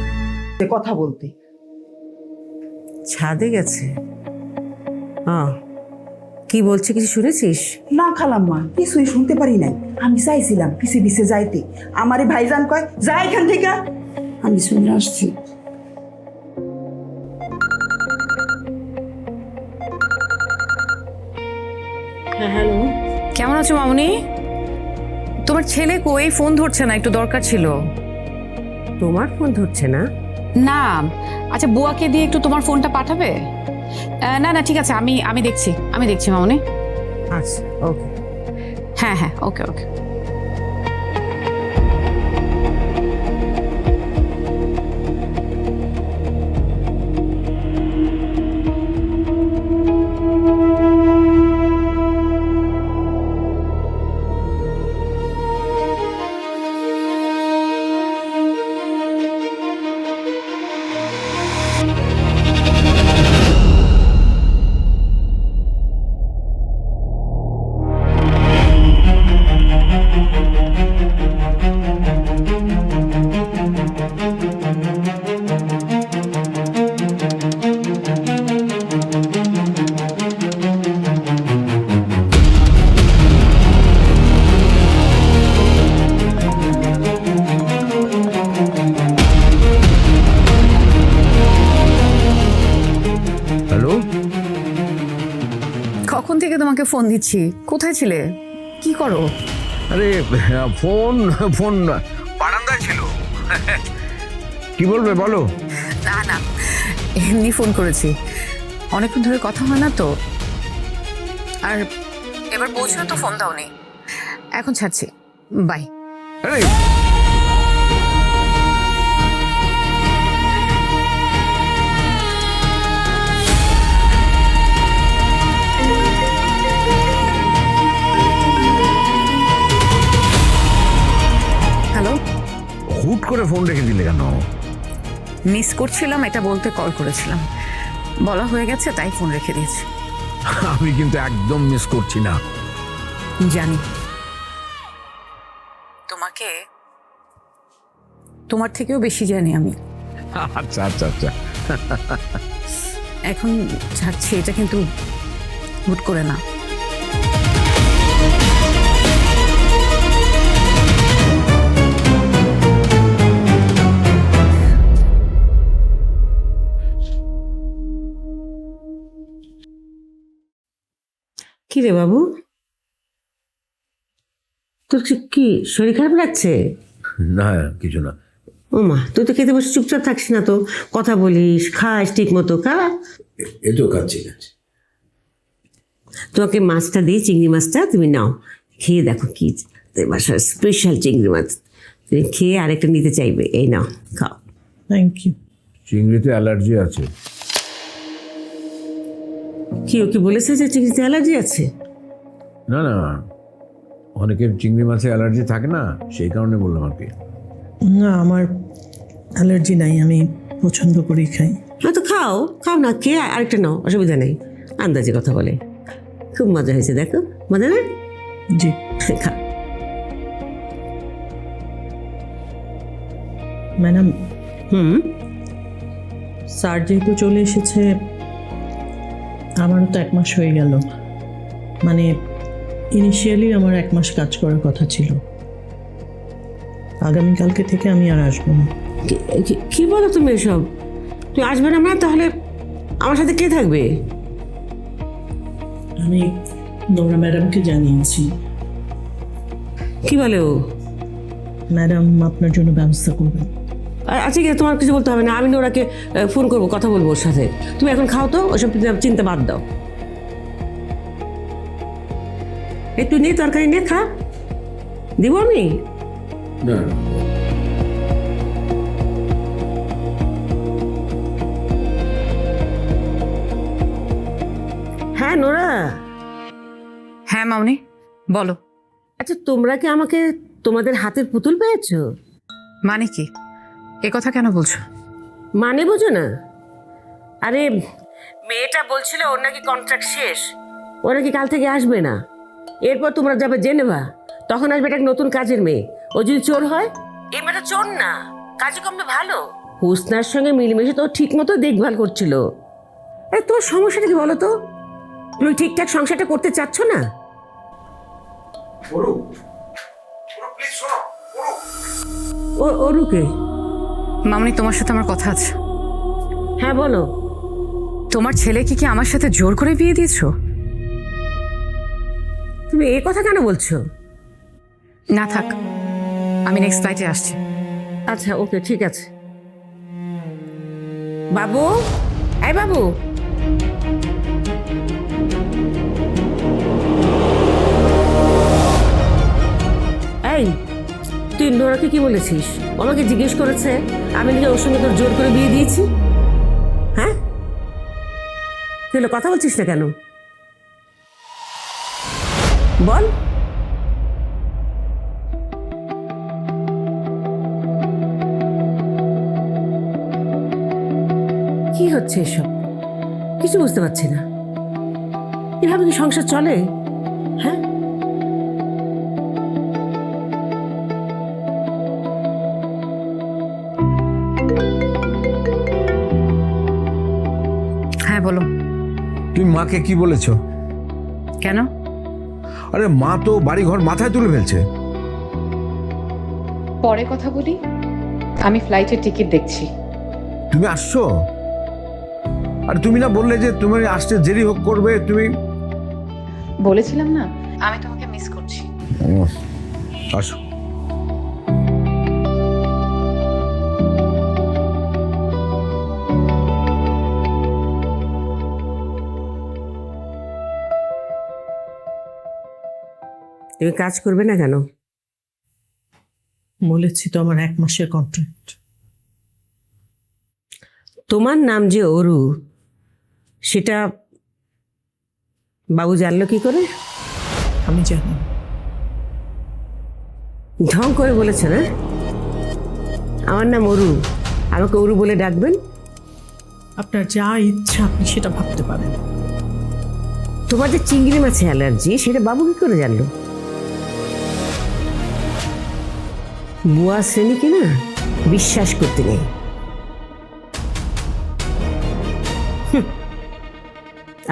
কথা বলতে ছাদে গেছে। কি বলছে, কিছু শুনেছিস? না খালাম্মা, কিছুই শুনতে পারি নাই। আমি চাইছিলাম পিছে পিছে যাইতে, আমারে ভাইজান কয় যা এখান থেকে, আমি শুনে আসছি। হ্যাঁ, হ্যালো। কেমন আছো মামুনি? তোমার ছেলে কই? ফোন ধরছে না, একটু দরকার ছিল। তোমার ফোন ধরছে না? না, আচ্ছা বুয়াকে দিয়ে একটু তোমার ফোনটা পাঠাবে? না না ঠিক আছে, আমি দেখছি মামুনি। আচ্ছা, ওকে। হ্যাঁ হ্যাঁ, ওকে ওকে। হ্যালো, কখন থেকে তোমাকে ফোন দিচ্ছি, কোথায় ছিলে, কি করো? আরে ফোন ফোন বারান্দায় ছিল। কি বলবে বলো? না না, এমনি ফোন করেছি, অনেকক্ষণ ধরে কথা হয় না তো। আর এবার পৌঁছেও তো ফোন দাওনি, এখন ছাড়ছি, বাই। আরে হ্যালো, হুট করে ফোন রেখে দিলে কেন? মিস করছিলাম এটা বলতে কল করেছিলাম, বলা হয়ে গেছে তাই ফোন রেখে দিয়েছি। আমি কিন্তু একদম মিস করছি না। জানি তোমাকে তোমার থেকেও বেশি জানি আমি। আচ্ছা আচ্ছা আচ্ছা, এখন ছাড়ছি, এটা কিন্তু হুট করে না। কি রে বাবু, তোর কি শরীর খারাপ লাগছে? না কিছু না। ও মা, তুই তো খেতে বসে চুপচাপ থাকিস না তো, কথা বলিস, খাস ঠিক মতো, খা। এ তো খাচ্ছি খাচ্ছি। তোমাকে মাছটা দিই, চিংড়ি মাছটা, তুমি নাও, খেয়ে দেখো কি বাসার স্পেশাল চিংড়ি মাছ। তুমি খেয়ে আরেকটা নিতে চাইবে, এই নাও, খাও। Thank you. চিংড়িতে অ্যালার্জি আছে। কি ও কি বলেছে যে চিংড়িতে অ্যালার্জি আছে? না না, অনেকের চিংড়ি মাছে অ্যালার্জি থাকে না, সেই কারণে বললাম আর কি। না, আমার অ্যালার্জি নাই, আমি পছন্দ করি খাই। তো খাও, খাও না, খেয়ে আরেকটা নাও, অসুবিধা নেই। আন্দাজে কথা বলে, খুব মজা হয়েছে, দেখো মজা না? জি। খাও। ম্যাডাম, হুম, স্যার যেহেতু চলে এসেছে, আমারও তো 1 মাস হয়ে গেল। মানে ইনিশিয়ালি আমার 1 মাস কাজ করার কথা ছিল, আগামীকালকে থেকে আমি আর আসবো না। কি বলো তুমি এসব? তুই আসবে না? তাহলে আমার সাথে কে থাকবে? আমি নোরা ম্যাডামকে জানিয়েছি। কি বলে ও? ম্যাডাম আপনার জন্য ব্যবস্থা করবেন। আচ্ছা, ঠিক আছে, তোমার কিছু বলতে হবে না, আমি ওরাকে ফোন করবো, কথা বলবো ওর সাথে। তুমি এখন খাও তো, ওসব চিন্তা বাদ দাও। এই তুই নে, তরকারি নে, খা, দিব আমি। না হ্যাঁ নোরা, হ্যাঁ মামনি, বলো। আচ্ছা তোমরা কি আমাকে তোমাদের হাতের পুতুল পেয়েছো? মানে কি, এ কথা কেন বলছো? মানে বোঝো না? আরে মেয়েটা বলছিল ওর নাকি কন্ট্রাক্ট শেষ, ও নাকি কাল থেকে আসবে না। এরপর তোমরা যাবে জেনেভা, তখন আসবে একটা নতুন কাজের মেয়ে। ও যদি চোর হয়, এই মেয়েটা চোর না, কাজে কমবে ভালো। হুসনার সঙ্গে মিলেমিশে তো ঠিক মতো দেখভাল করছিল। আরে তোর সমস্যাটা কি বলো তো? তুমি ঠিকঠাক সংসারটা করতে চাচ্ছ না? ওরুকে মামনি, তোমার সাথে আমার কথা আছে। হ্যাঁ বলো। তোমার ছেলেকে কি আমার সাথে জোর করে বিয়ে দিয়েছো? তুমি এই কথা কেন বলছো? না থাক, আমি নেক্সট ফ্লাইটে আসছি। আচ্ছা ওকে, ঠিক আছে। বাবু, এই বাবু, এই তুই নোরাকে কি বলেছিস? ও আমাকে জিজ্ঞেস করেছে আমি নাকি ওর সঙ্গে তোর জোর করে বিয়ে দিয়েছি। হ্যাঁ, তুই হলো কথা বলছিস না কেন? বল। কি হচ্ছে এসব? কিছু বুঝতে পারছি না। এভাবে কি সংসার চলে? হ্যাঁ, হ্যাঁ বলো। তুমি মাকে কি বলেছো? কেন? আরে মা তো বাড়ি ঘর মাথায় তুলে ফেলছে। পরে কথা বলি, আমি ফ্লাইটের টিকিট দেখছি। তুমি আসছো? আর তুমি না বললে যে তুমি আসতে দেরি হোক করবে? তুমি বলেছিলাম না আমি তোমাকে মিস করছি। আসো। তুমি কাজ করবে না কেন? বলেছি তো আমার 1 মাসের কন্ট্রাক্ট। তোমার নাম যে অরু, সেটা বাবু জানলো কি করে? আমি জানি। ঢং করে বলেছে না? আমার নাম অরু, আমাকে অরু বলে ডাকবেন। আপনার যা ইচ্ছা আপনি সেটা ভাবতে পারেন। তোমার যে চিংড়ি মাছে অ্যালার্জি, সেটা বাবু কি করে জানলো? বুয়া শ্রেণীকে না বিশ্বাস করতে নেই।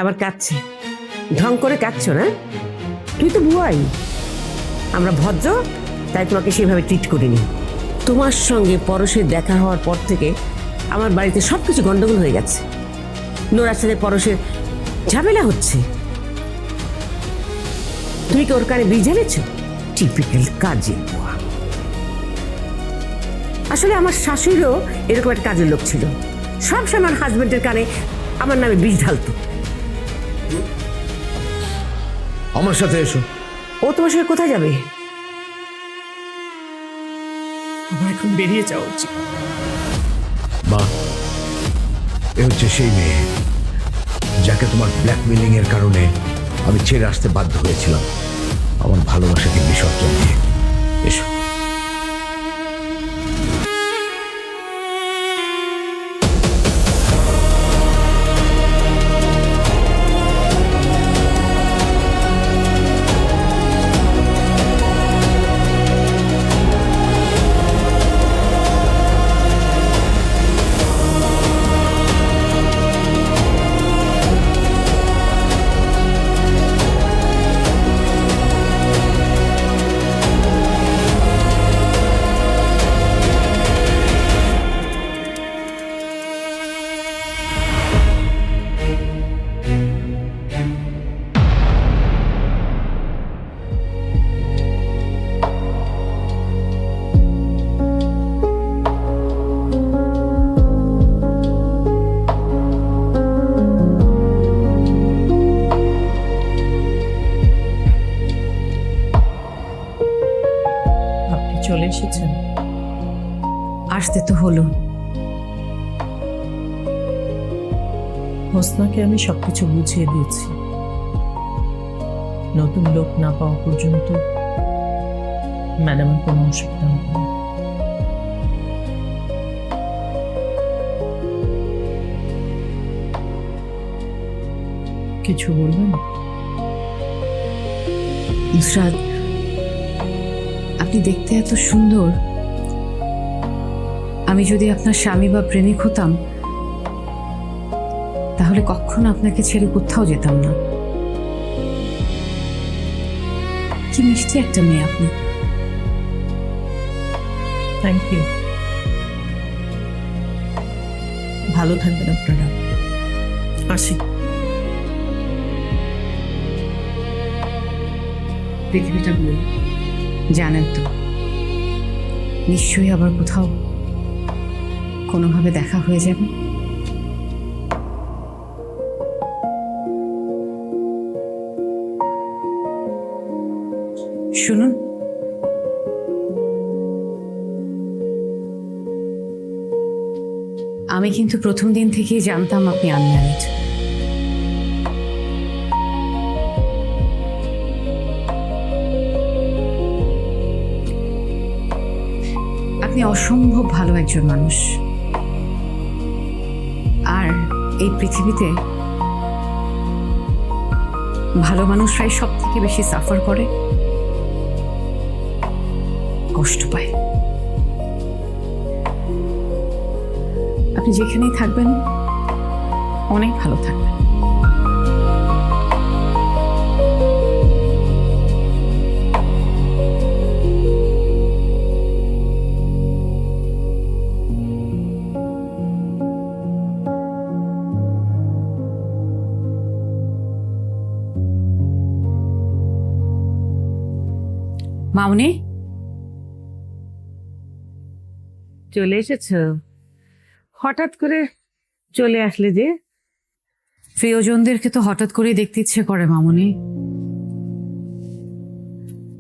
আবার কাঁদছে, ঢং করে কাঁদছো না? তুই তো বুয়াই, আমরা ভদ্র, তাই তোমাকে সেভাবে ট্রিট করিনি। তোমার সঙ্গে পরশের দেখা হওয়ার পর থেকে আমার বাড়িতে সবকিছু গন্ডগোল হয়ে গেছে। নোরার সাথে পরশের ঝামেলা হচ্ছে। তুমি কি ওর কানে বীজ ঝামেছ? টিপিক্যাল কাজের বুয়া। আসলে আমার শাশুড়িও এরকম একটা কাজের লোক ছিল, সবসময় আমার হাজবেন্ডের কানে আমার নামে বিষ ঢালতো। আমার সাথে এসো। ও তোমার সঙ্গে কোথায় যাবে? আমার এখন বেরিয়ে যাওয়া উচিত। মা, এ হচ্ছে সেই মেয়ে যাকে তোমার ব্ল্যাকমেলিং এর কারণে আমি ছেড়ে আসতে বাধ্য হয়েছিলাম, আমার ভালোবাসাকে বিসর্জন দিয়ে। এসো। চলে এসেছেন? আসতে তো হলো। হোসনাকে আমি সবকিছু বুঝিয়ে দিয়েছি। নতুন লোক না পাওয়া পর্যন্ত ম্যাডামের কোনো অসুবিধা হবে না। কিছু বলবেন? নুসরাত, আপনি দেখতে এত সুন্দর। আমি যদি আপনার স্বামী বা প্রেমিক হতাম তাহলে কখনো আপনাকে ছেড়ে কোথাও যেতাম না। কি মিষ্টি একটা মেয়ে আপনি। Thank you. ভালো থাকবেন আপনারা। আসি। পৃথিবীটা গোল, জানেন তো। নিশ্চয়ই আবার কোথাও কোনোভাবে দেখা হয়ে যাবে। শুনুন, আমি কিন্তু প্রথম দিন থেকেই জানতাম আপনি আনম্যারিড। আপনি অসম্ভব ভালো একজন মানুষ। আর এই পৃথিবীতে ভালো মানুষরাই সব থেকে বেশি সাফার করে, কষ্ট পায়। আপনি যেখানেই থাকবেন অনেক ভালো থাকবেন। মামনি, চলে এসেছো? হঠাৎ করে চলে আসলে যে? প্রিয়জনদেরকে তো হঠাৎ করে দেখতে ইচ্ছে করে মামনি।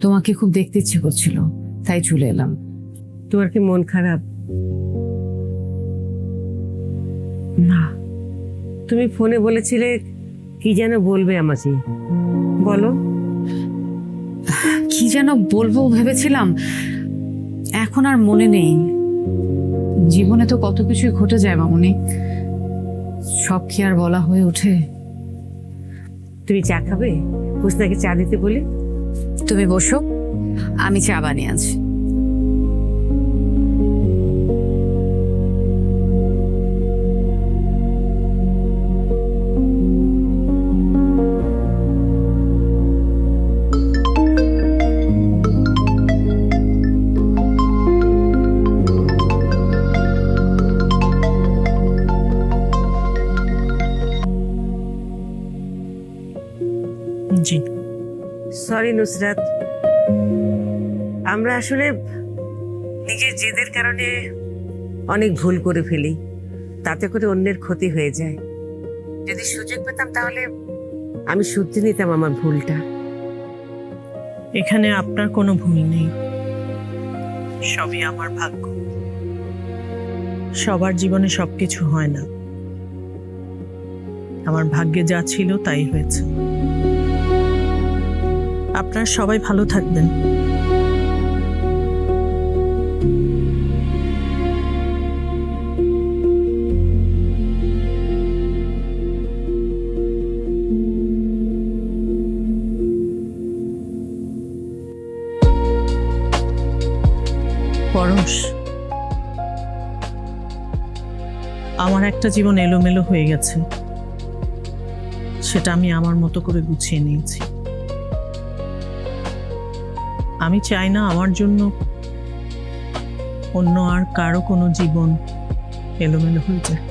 তোমাকে খুব দেখতে ইচ্ছে করছিল, তাই চলে এলাম। তোমার কি মন খারাপ? না, তুমি ফোনে বলেছিলে কি যেন বলবে আমাকে, বলো। কি যেন বলবো ভেবেছিলাম, এখন আর মনে নেই। জীবনে তো কত কিছুই ঘটে যায় মামনি, সব কি আর বলা হয়ে ওঠে? তুমি চা খাবে? হুসনাকে চা দিতে বলি। তুমি বসো, আমি চা বানিয়ে আছি। জি। সরি নুসরাত, আমরা আসলে নিজের জেদের কারণে অনেক ভুল করে ফেলি, তাতে করে অন্যের ক্ষতি হয়ে যায়। যদি সুযোগ পেতাম তাহলে আমি শুধরে নিতাম আমার ভুলটা। এখানে আপনার কোনো ভুল নেই, সবই আমার ভাগ্য। সবার জীবনে সবকিছু হয় না, আমার ভাগ্যে যা ছিল তাই হয়েছে। আপনারা সবাই ভালো থাকবেন। পরশ, আমার একটা জীবন এলোমেলো হয়ে গেছে, সেটা আমি আমার মতো করে গুছিয়ে নিয়েছি। আমি চাই না আমার জন্য অন্য আর কারো কোনো জীবন এলোমেলো হয়ে যায়।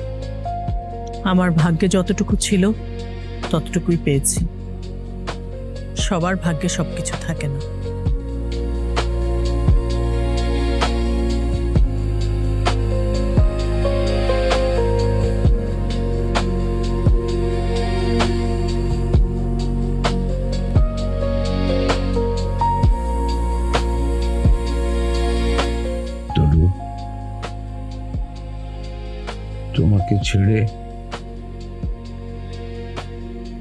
আমার ভাগ্যে যতটুকু ছিল ততটুকুই পেয়েছি। সবার ভাগ্যে সবকিছু থাকে না। তোমাকে ছেড়ে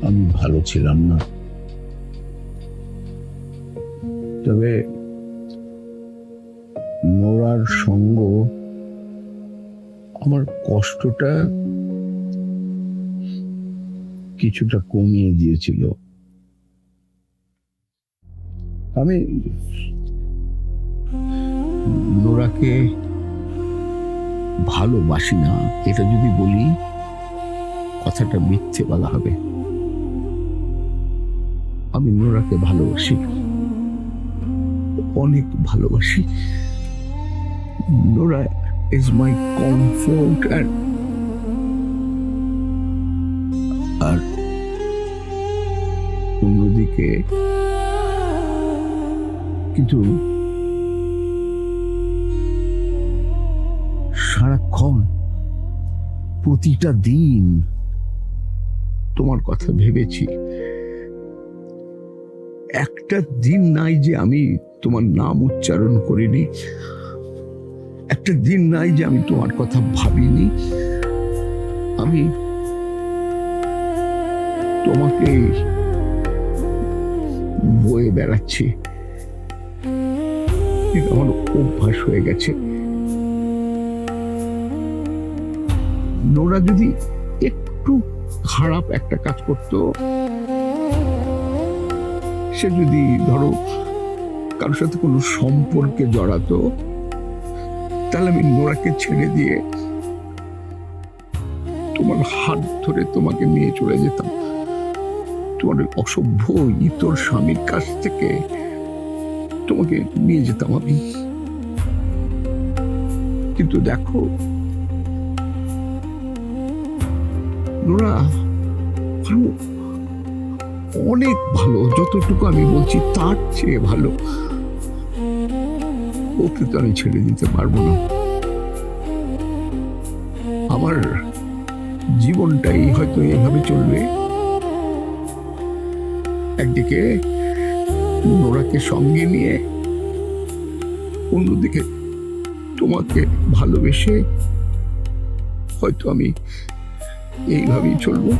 আমি ভালো ছিলাম না, তবে নোরার সঙ্গ আমার কষ্টটা কিছুটা কমিয়ে দিয়েছিল। আমি নোরাকে ভালোবাসি না, এটা যদি বলি কথাটা মিথ্যে বলা হবে। আমি নোরাকে ভালোবাসি, অনেক ভালোবাসি। Nora is my comfort. আর অন্যদিকে কিন্তু সারাক্ষণ প্রতিটা দিন তোমার কথা ভেবেছি। একটা দিন নাই যে আমি তোমার নাম উচ্চারণ করিনি, একটা দিন নাই যে আমি তোমার কথা ভাবিনি। আমি তোমাকে বয়ে বেড়াচ্ছি, এটা আমার অভ্যাস হয়ে গেছে। নোরা যদি একটু খারাপ একটা কাজ করতো, সে যদি ধরো কারোর সাথে কোনো সম্পর্কে জড়াতো, তাহলে আমি নোরাকে ছেড়ে দিয়ে তোমার হাত ধরে তোমাকে নিয়ে চলে যেতাম তোমার অসভ্য ইতর স্বামীর কাছ থেকে, তোমাকে নিয়ে যেতাম আমি। কিন্তু দেখো নোরা অনেক ভালো, যতটুকু আমি বলছি তার চেয়ে ভালো। ওকে তো আমি ছেড়ে দিতে পারবো না। আমার জীবনটাই হয়তো এভাবে চলবে, একদিকে নোরাকে সঙ্গে নিয়ে, অন্যদিকে তোমাকে ভালোবেসে হয়তো আমি এইভাবেই চলবো।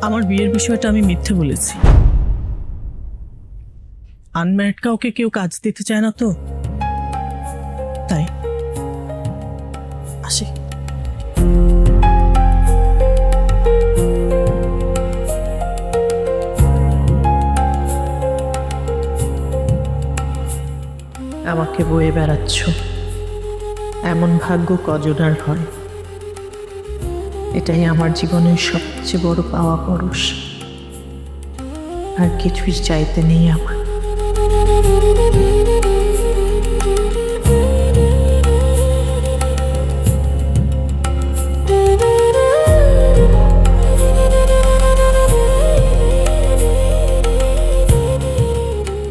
আমার বিয়ের বিষয়টা আমি মিথ্যে বলেছি। আনম্যারিড কাউকে কেউ কাজ দিতে চায় না তো, তাই আসি। আমাকে বয়ে বেড়াচ্ছ, এমন ভাগ্য কজনার হয়। এটাই আমার জীবনের সবচেয়ে বড় পাওয়া পরশ, আর কিছুই চাইতে নেই আমার।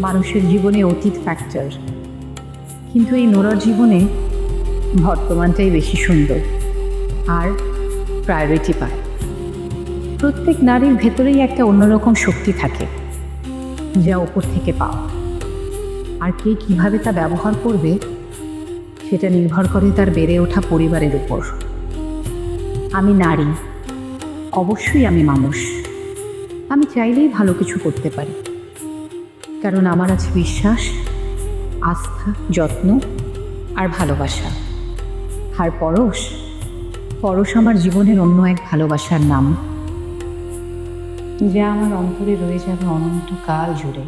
মানুষের জীবনে অতীত ফ্যাক্টর, কিন্তু এই নোরার জীবনে বর্তমানটাই বেশি সুন্দর আর প্রায়োরিটি পায়। প্রত্যেক নারীর ভেতরেই একটা অন্যরকম শক্তি থাকে যা ওপর থেকে পাওয়া, আর কে কীভাবে তা ব্যবহার করবে সেটা নির্ভর করে তার বেড়ে ওঠা পরিবারের উপর। আমি নারী, অবশ্যই আমি মানুষ। আমি চাইলেই ভালো কিছু করতে পারি, কারণ আমার আছে বিশ্বাস, আস্থা, যত্ন আর ভালোবাসা। আর পরশ আমার জীবনের অন্য এক ভালোবাসার নাম, যা আমার অন্তরে রয়ে যাবে অনন্তকাল জুড়ে।